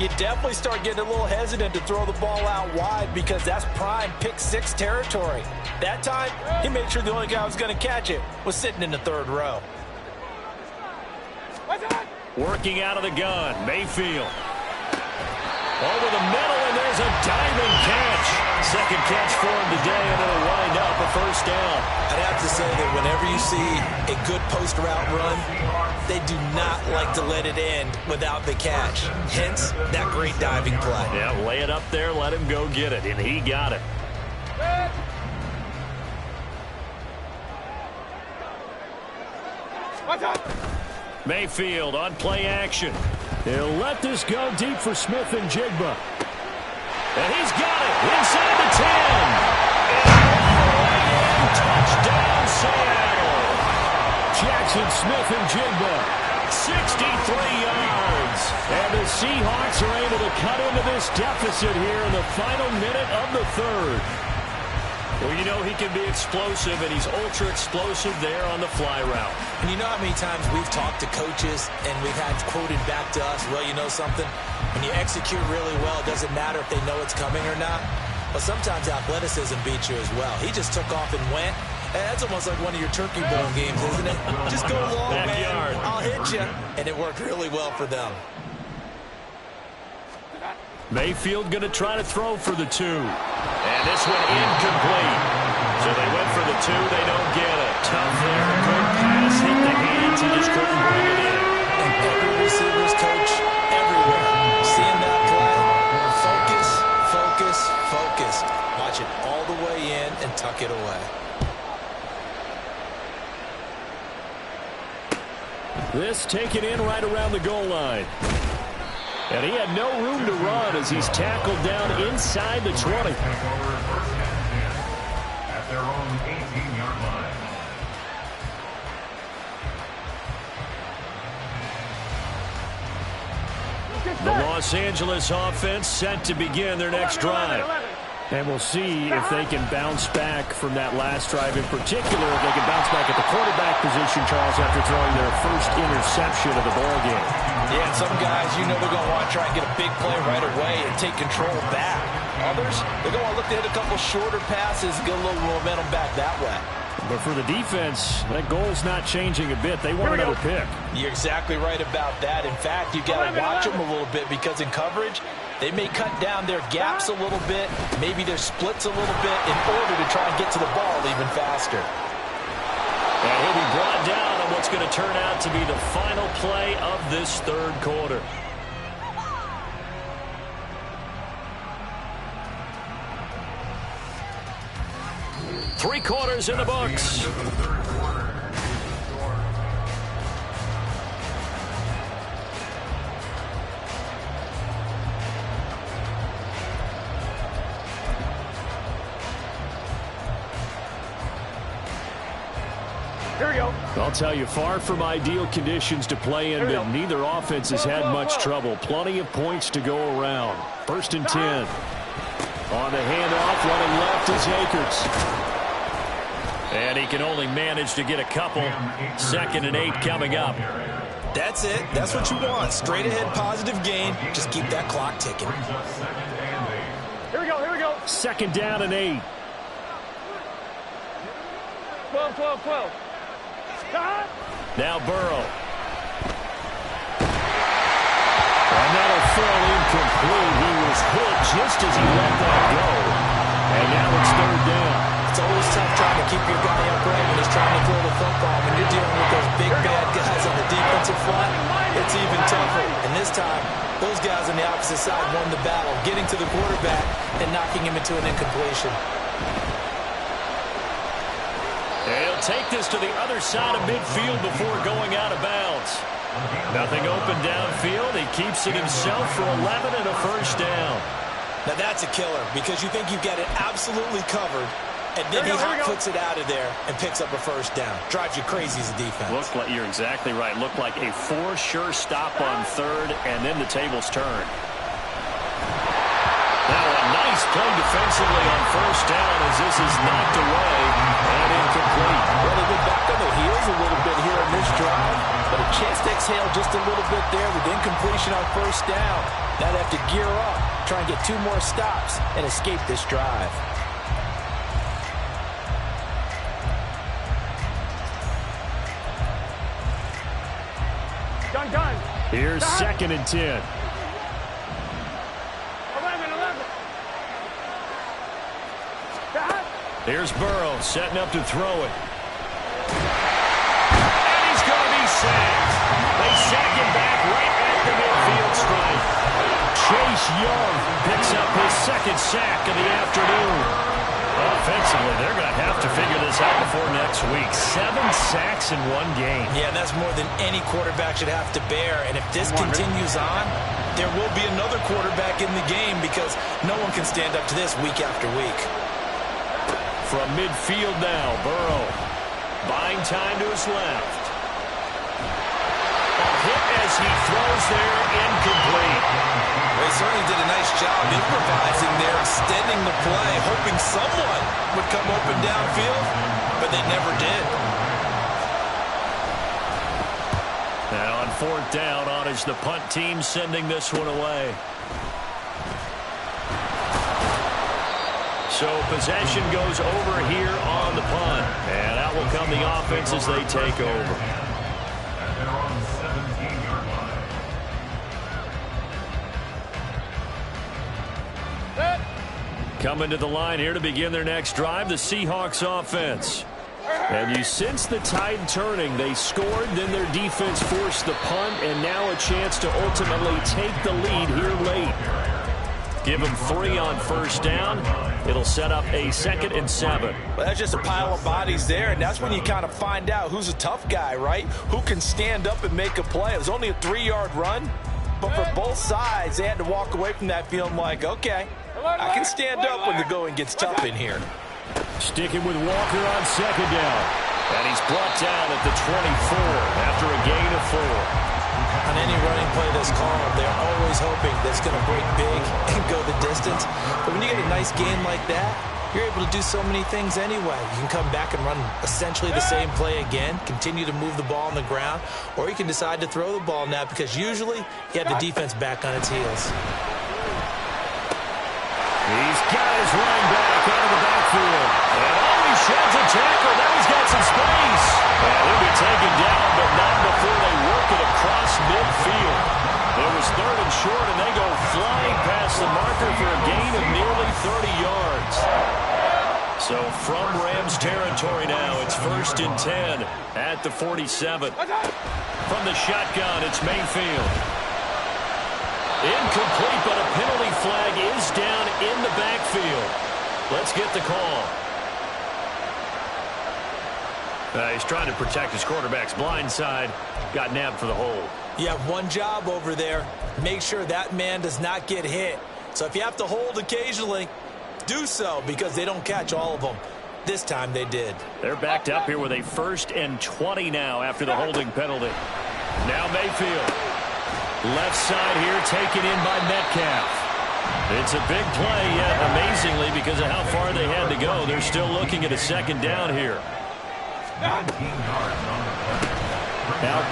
you definitely start getting a little hesitant to throw the ball out wide because that's prime pick 6 territory. That time, he made sure the only guy who was going to catch it was sitting in the 3rd row. Working out of the gun, Mayfield. Over the middle, and there's a diving catch. 2nd catch for him today, and it'll wind up a 1st down. I'd have to say that whenever you see a good post route run, they do not like to let it end without the catch. Hence, that great diving play. Yeah, lay it up there, let him go get it, and he got it. Mayfield on play action. They'll let this go deep for Smith and Jigba. And he's got it inside the 10. And touchdown, Seattle. Jackson Smith and Jigba. 63 yards. And the Seahawks are able to cut into this deficit here in the final minute of the 3rd. Well, you know he can be explosive, and he's ultra-explosive there on the fly route. And you know how many times we've talked to coaches and we've had quoted back to us, well, you know something? When you execute really well, it doesn't matter if they know it's coming or not. But sometimes athleticism beats you as well. He just took off and went. And that's almost like one of your turkey bowl games, isn't it? Just go long, Backyard. man. I'll hit you. And it worked really well for them. Mayfield going to try to throw for the 2. And this one incomplete. So they went for the 2. They don't get it. Tough there. Good pass. Hit the hands. He just couldn't bring it in. And every receiver's coach everywhere. Seeing that play, focus, focus, focus. Watch it all the way in and tuck it away. This taken in right around the goal line. And he had no room to run as he's tackled down inside the 20. At their own 18-yard line. The Los Angeles offense set to begin their next drive. And we'll see if they can bounce back from that last drive in particular. If they can bounce back at the quarterback position, Charles, after throwing their first interception of the ballgame. Yeah, and some guys, you know they're going to want to try and get a big play right away and take control back. Others, they're going to look to hit a couple shorter passes and get a little momentum back that way. But for the defense, that goal's not changing a bit. They want another pick. You're exactly right about that. In fact, you got to watch them a little bit because in coverage, they may cut down their gaps a little bit, maybe their splits a little bit in order to try and get to the ball even faster. And he'll be brought down on what's going to turn out to be the final play of this 3rd quarter. Three quarters in the books. Here we go. I'll tell you, far from ideal conditions to play in, but neither offense has had much trouble. Plenty of points to go around. 1st and 10. On the handoff, running left is Akers. And he can only manage to get a couple. 2nd and 8 coming up. That's it. That's what you want. Straight ahead positive gain. Just keep that clock ticking. Here we go. Here we go. 2nd down and 8. 12, 12, 12. Now Burrow. And that'll fall incomplete. He was hit just as he let that go. And now it's 3rd down. It's always tough trying to keep your guy upright when he's trying to throw the football. When you're dealing with those big, bad guys on the defensive front, it's even tougher. And this time, those guys on the opposite side won the battle, getting to the quarterback and knocking him into an incompletion. He'll take this to the other side of midfield before going out of bounds. Nothing open downfield. He keeps it himself for 11 and a first down. Now that's a killer because you think you've got it absolutely covered, and then he puts it out of there and picks up a first down. Drives you crazy as a defense. Looks like you're exactly right. Looked like a for-sure stop on third, and then the tables turn. Now a nice play defensively on first down as this is knocked away and incomplete. Well, they've been back on their heels a little bit here in this drive, but a chance to exhale just a little bit there with incompletion on first down. Now they have to gear up, try and get 2 more stops and escape this drive. Done. Here's 2nd and 10. 11. Here's Burrow setting up to throw it. And he's going to be sacked. They sack him back right at the midfield stripe. Chase Young picks up his 2nd sack of the afternoon. Offensively, they're going to have to figure this out before next week. 7 sacks in 1 game. Yeah, and that's more than any quarterback should have to bear. And if this continues on, there will be another quarterback in the game because no one can stand up to this week after week. From midfield now, Burrow buying time to his left. A hit as he throws there, incomplete. They certainly did a nice job improvising there, extending the play, hoping someone would come open downfield, but they never did. And on 4th down, on is the punt team sending this one away. So possession goes over here on the punt. And out will come the offense as they take over. And they're on the 17-yard line. Coming to the line here to begin their next drive, the Seahawks offense. And you sense the tide turning. They scored, then their defense forced the punt, and now a chance to ultimately take the lead here late. Give them 3 on first down. It'll set up a 2nd and 7. Well, that's just a pile of bodies there, and that's when you kind of find out who's a tough guy, right? Who can stand up and make a play. It was only a 3-yard run, but for both sides, they had to walk away from that feeling like, okay, I can stand up when the going gets tough in here. Sticking with Walker on 2nd down. And he's brought down at the 24 after a gain of 4. On any running play that's called, they're always hoping that it's going to break big and go the distance. But when you get a nice gain like that, you're able to do so many things anyway. You can come back and run essentially the same play again, continue to move the ball on the ground, or you can decide to throw the ball now because usually you have the defense back on its heels. He's got his line back out of the backfield. And he sheds a tackle. Now he's got some space. And he'll be taken down, but not before they work it across midfield. It was 3rd and short, and they go flying past the marker for a gain of nearly 30 yards. So from Rams territory now, it's 1st and 10 at the 47. From the shotgun, it's Mayfield. Incomplete, but a penalty flag is down in the backfield. Let's get the call. He's trying to protect his quarterback's blind side. Got nabbed for the hold. You have one job over there. Make sure that man does not get hit. So if you have to hold occasionally, do so because they don't catch all of them. This time they did. They're backed up here with a 1st and 20 now after the holding penalty. Now Mayfield. Left side here taken in by Metcalf. It's a big play, yet amazingly, because of how far they had to go, they're still looking at a 2nd down here. Now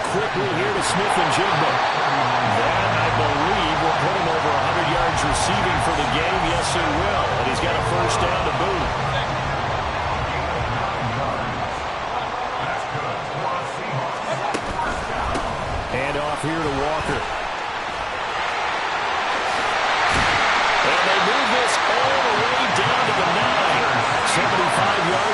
quickly here to Smith-Njigba. That, I believe, will put him over 100 yards receiving for the game. Yes, it will. And he's got a 1st down to boot. Hand off here to Walker. And they move this all the way down to the 9. 75 yards.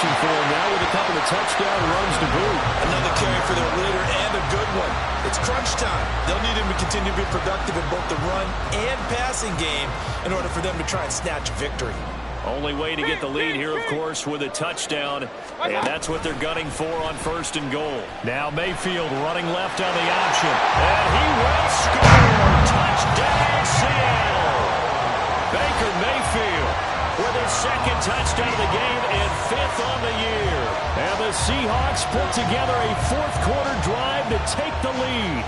production for him now with a couple of touchdown runs to boot. Another carry for their leader and a good one. It's crunch time. They'll need him to continue to be productive in both the run and passing game in order for them to try and snatch victory. Only way to get the lead here, of course, with a touchdown, and that's what they're gunning for on 1st and goal. Now Mayfield running left on the option, and he will score! Touchdown, Seattle! Baker Mayfield with his 2nd touchdown of the game and 5th on the year. And the Seahawks put together a 4th quarter drive to take the lead.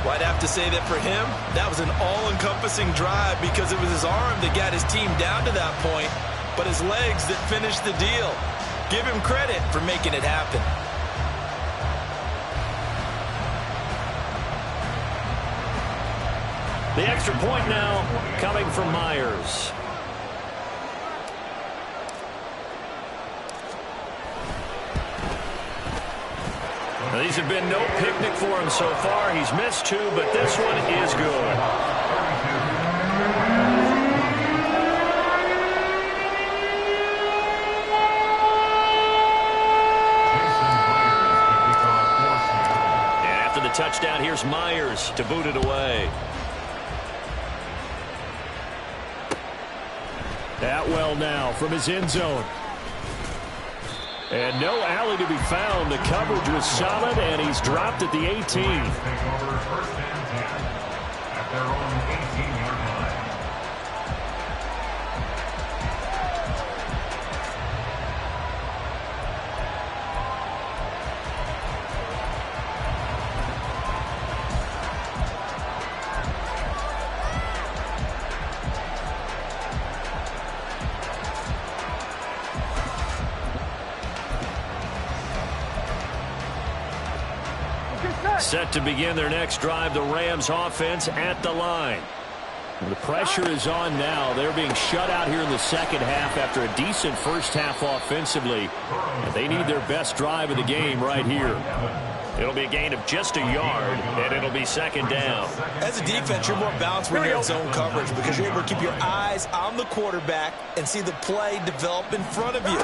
Well, I'd have to say that for him, that was an all-encompassing drive because it was his arm that got his team down to that point, but his legs that finished the deal. Give him credit for making it happen. The extra point now coming from Myers. Now, these have been no picnic for him so far. He's missed 2, but this one is good. And after the touchdown, here's Myers to boot it away. Atwell now from his end zone. And no alley to be found. The coverage was solid, and he's dropped at the 18. Take over 1st and 10 at their own 18-yard line. Set to begin their next drive, the Rams offense at the line. The pressure is on now. They're being shut out here in the 2nd half after a decent 1st half offensively. And they need their best drive of the game right here. It'll be a gain of just a yard, and it'll be 2nd down. As a defense, you're more balanced when you're in zone coverage because you're able to keep your eyes on the quarterback and see the play develop in front of you.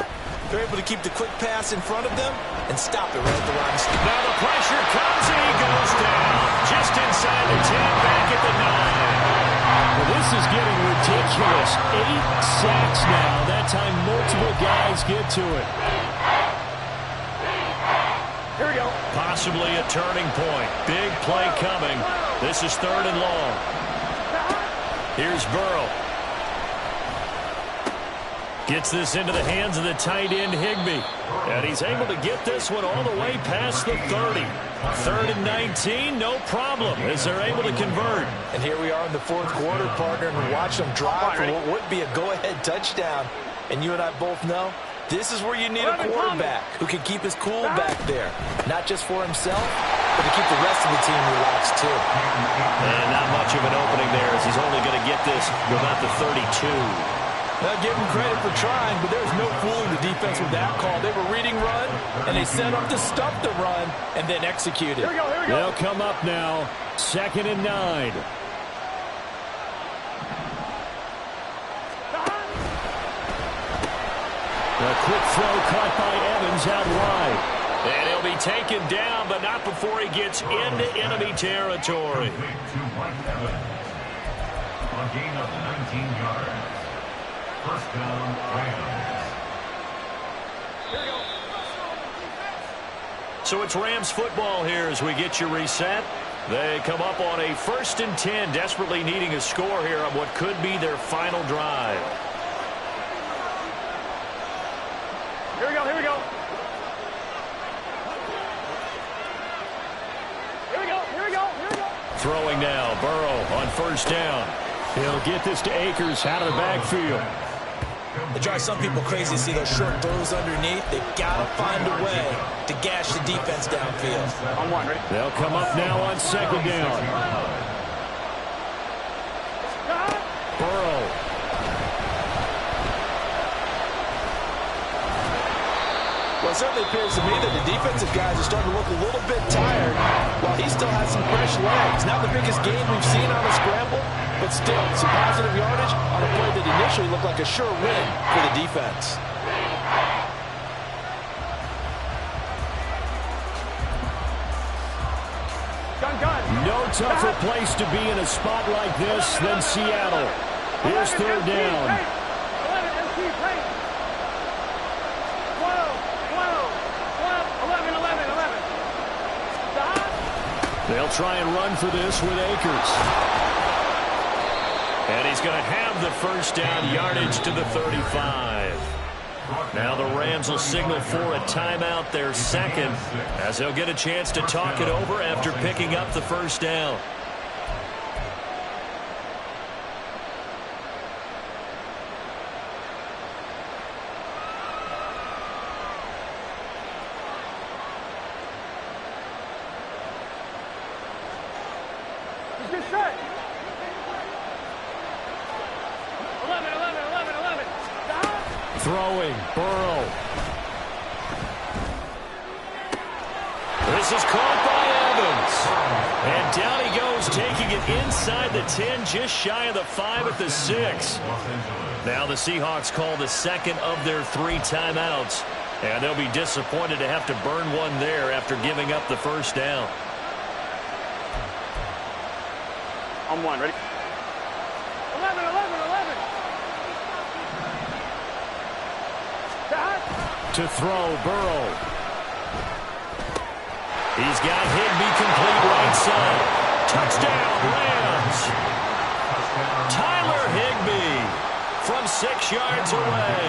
They're able to keep the quick pass in front of them and stop it right at the line of scrimmage. Now the pressure comes, and he goes down just inside the 10, back at the 9. Well, this is getting ridiculous. 8 sacks now. That time multiple guys get to it. Here we go. Possibly a turning point. Big play coming. This is 3rd and long. Here's Burrow. Gets this into the hands of the tight end, Higbee. And he's able to get this one all the way past the 30. 3rd and 19, no problem, as they're able to convert. And here we are in the 4th quarter, partner, and watch them drive for what would be a go-ahead touchdown. And you and I both know this is where you need a quarterback who can keep his cool back there. Not just for himself, but to keep the rest of the team relaxed, too. And not much of an opening there, as he's only going to get this about the 32. Now, give him credit for trying, but there was no fooling the defense with that call. They were reading run, and they set up to stop the run and then execute it. Here we go, here we go. They'll come up now, 2nd and 9. A quick throw caught by Evans out wide. And he'll be taken down, but not before he gets into enemy territory. A gain of 19 yards. 1st down, Rams. So it's Rams football here as we get you reset. They come up on a 1st and 10, desperately needing a score here on what could be their final drive. Here we go, here we go. Here we go, here we go, here we go. Throwing now, Burrow on 1st down. He'll get this to Akers out of the backfield. It drives some people crazy to see those short throws underneath. They've got to find a way to gash the defense downfield. On 1, ready? They'll come up now on 2nd down. Burrow. Well, it certainly appears to me that the defensive guys are starting to look a little bit tired while he still has some fresh legs. Not the biggest gain we've seen on a scramble, but still some positive yardage on a play that initially looked like a sure win for the defense. No tougher place to be in a spot like this than Seattle. Here's third down. 11, 11. They'll try and run for this with Akers. And he's going to have the first down, yardage to the 35. Now the Rams will signal for a timeout, their second, as they'll get a chance to talk it over after picking up the first down. Get set. 11. Throwing, Burrow. This is caught by Evans. And down he goes, taking it inside the 10, just shy of the 5 at the 6. Now the Seahawks call the second of their 3 timeouts. And they'll be disappointed to have to burn one there after giving up the first down. On one, ready? 11. To throw, Burrow. He's got Higbee complete right side. Touchdown, Rams. Tyler Higbee from 6 yards away.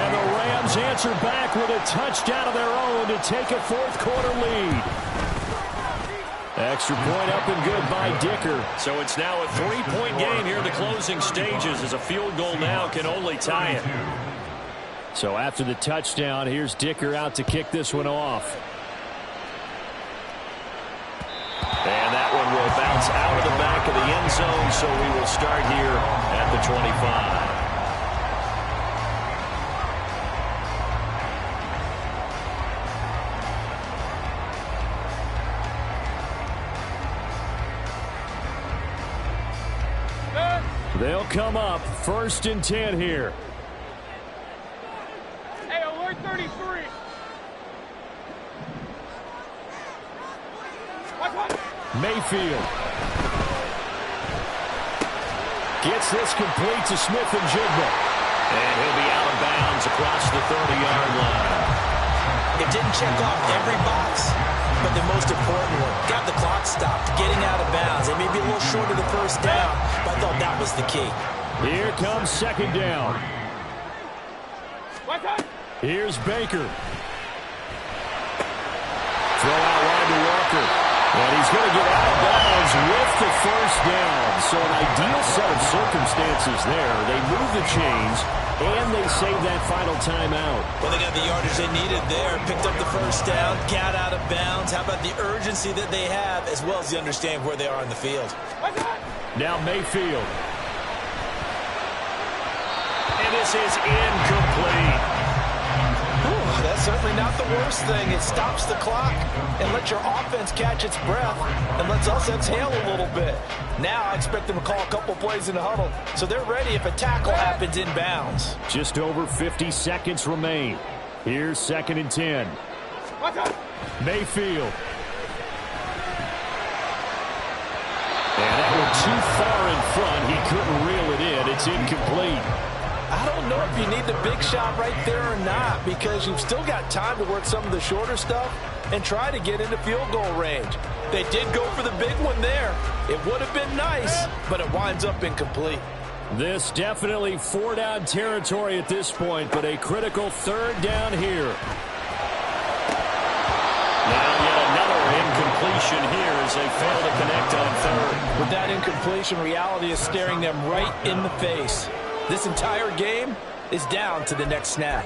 And the Rams answer back with a touchdown of their own to take a fourth-quarter lead. Extra point up and good by Dicker. So it's now a 3-point game here in the closing stages, as a field goal now can only tie it. So after the touchdown, here's Dicker out to kick this one off. And that one will bounce out of the back of the end zone, so we will start here at the 25. They'll come up 1st and 10 here. Hey, alert 33. Mayfield gets this complete to Smith-Njigba. And he'll be out of bounds across the 30-yard line. It didn't check off every box, but the most important one, got the clock stopped, getting out of bounds. It may be a little short of the first down, but I thought that was the key. Here comes second down. Here's Baker. Throw out wide to Walker. And he's going to get out of bounds with the first down. So an ideal set of circumstances there. They move the chains, and they save that final timeout. Well, they got the yardage they needed there. Picked up the first down, got out of bounds. How about the urgency that they have, as well as the understanding where they are in the field. Now Mayfield. And this is incomplete. That's certainly not the worst thing. It stops the clock and lets your offense catch its breath and lets us exhale a little bit. Now I expect them to call a couple plays in the huddle so they're ready if a tackle happens in bounds. Just over 50 seconds remain. Here's 2nd and 10. Mayfield. And that one too far in front. He couldn't reel it in. It's incomplete. I don't know if you need the big shot right there or not, because you've still got time to work some of the shorter stuff and try to get into field goal range. They did go for the big one there. It would have been nice, but it winds up incomplete. This definitely 4-down territory at this point, but a critical 3rd down here. Now yet another incompletion here as they fail to connect on 3rd. With that incompletion, reality is staring them right in the face. This entire game is down to the next snap.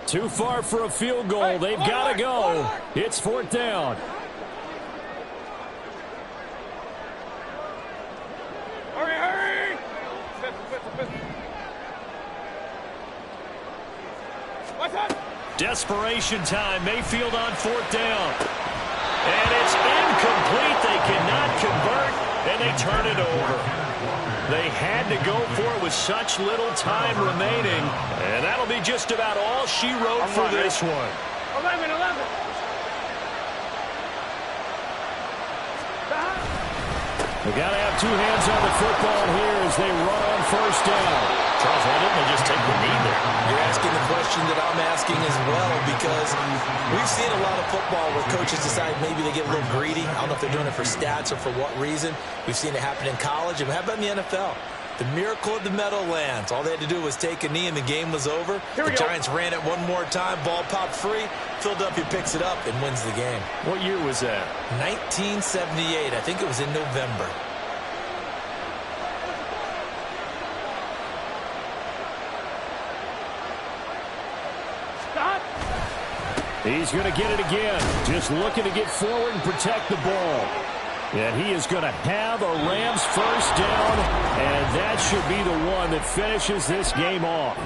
Too far for a field goal. They've got to go. It's 4th down. Hurry! Desperation time. Mayfield on 4th down. And it's incomplete. They cannot convert, and they turn it over. They had to go for it with such little time remaining, and that'll be just about all she wrote for this one. 11. They got to have two hands on the football here as they run on first down. Charles, why didn't they just take the knee there? You're asking the question that I'm asking as well, because we've seen a lot of football where coaches decide maybe they get a little greedy. I don't know if they're doing it for stats or for what reason. We've seen it happen in college. And how about in the NFL? The miracle of the Meadowlands. All they had to do was take a knee and the game was over. The Giants ran it one more time. Ball popped free. Philadelphia picks it up and wins the game. What year was that? 1978. I think it was in November. Stop. He's going to get it again. Just looking to get forward and protect the ball. And he is going to have a Rams first down, and that should be the one that finishes this game off.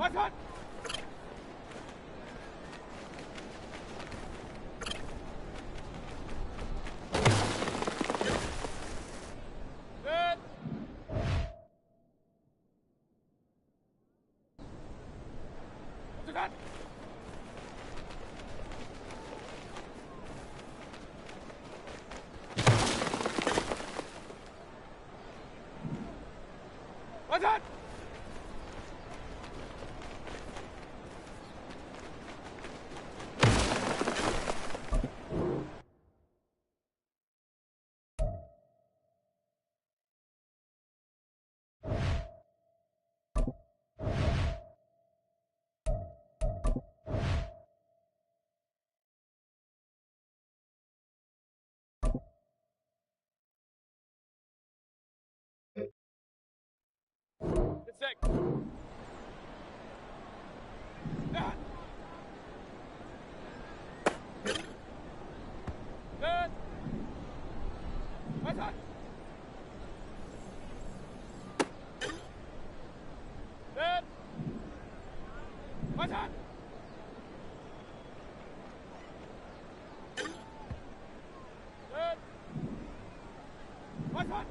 What's hot? Good. What's hot? What's hot? Good sec. Done. Good. What's hot? Good. What's hot? Good. What's hot?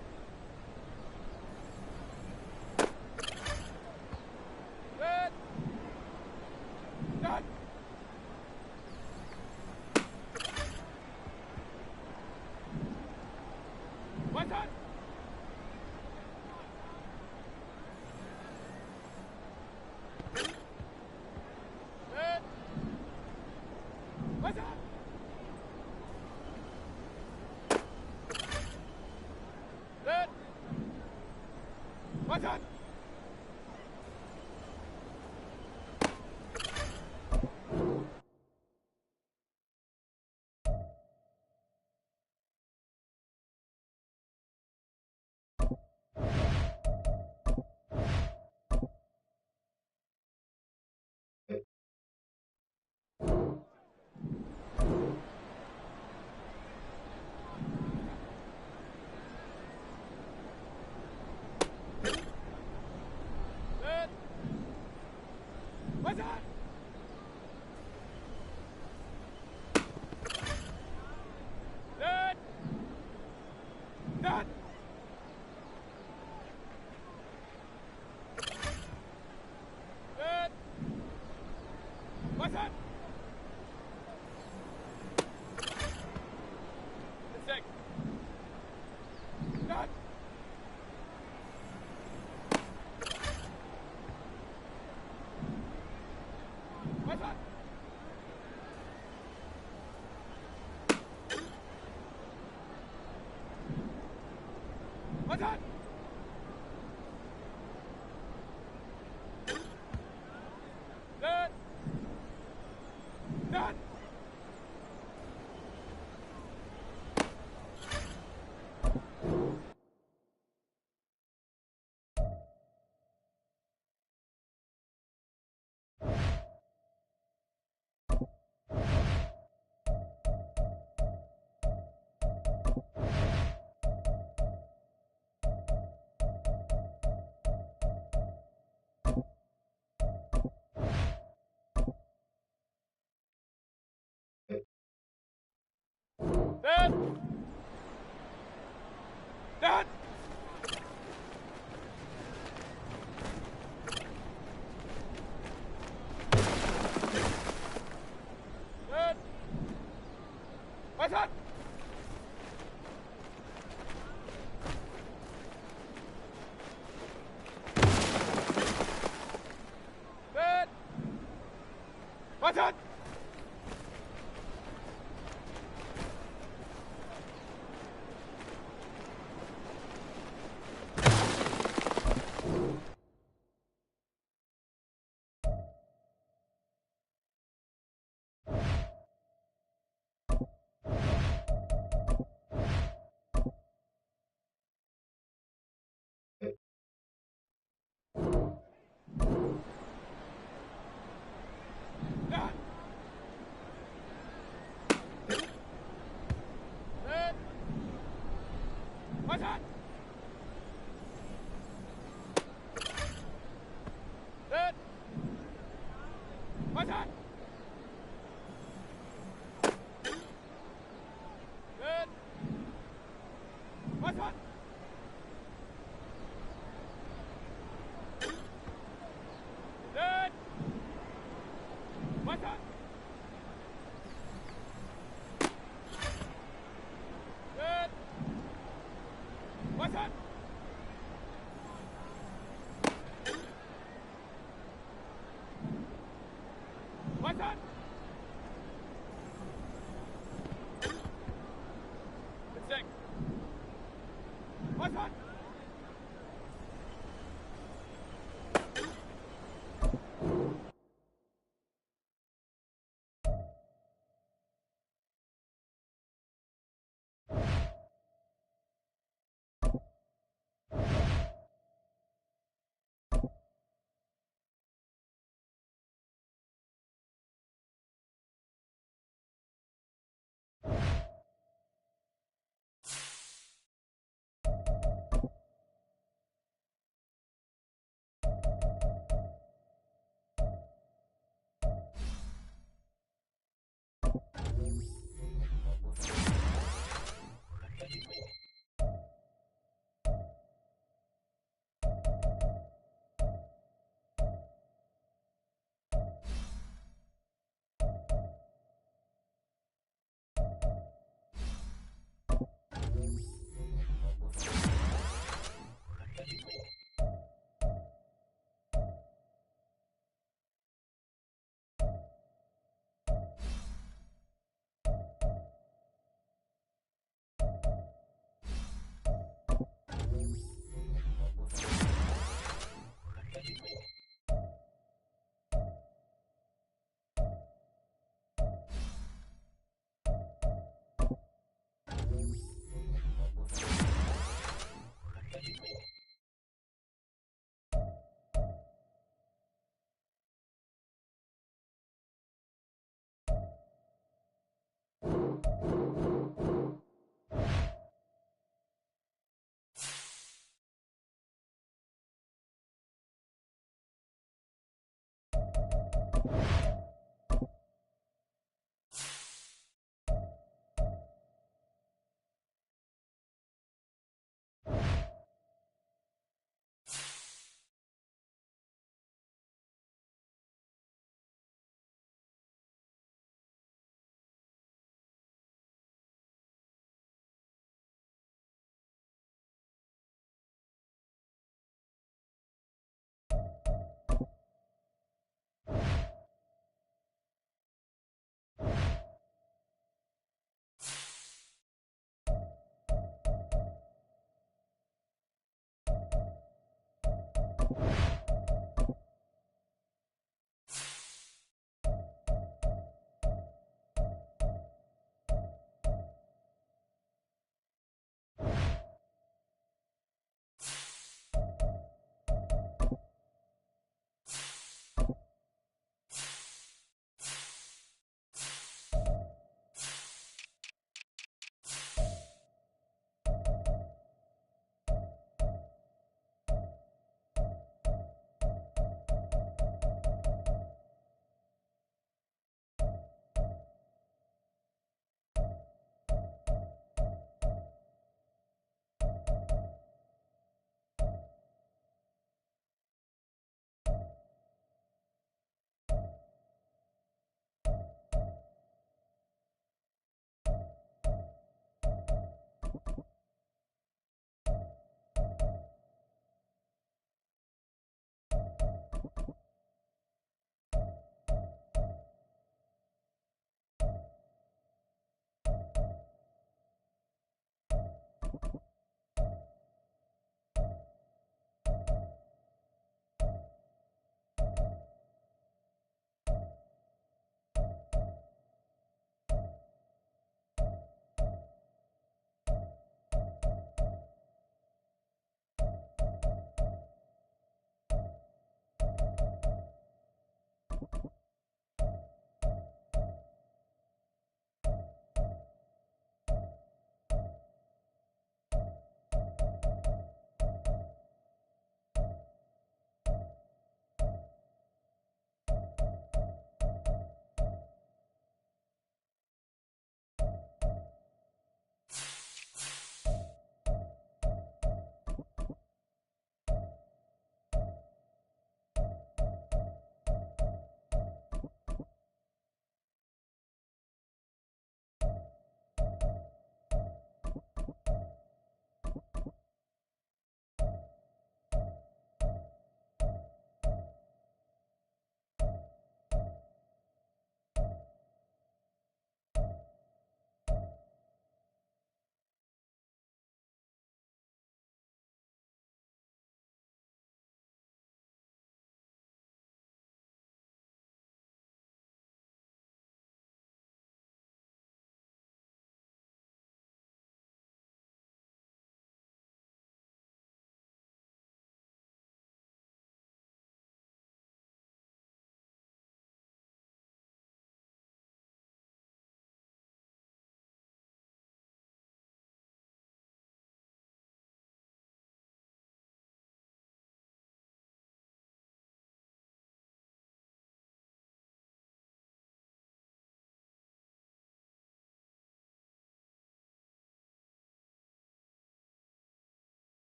Listen.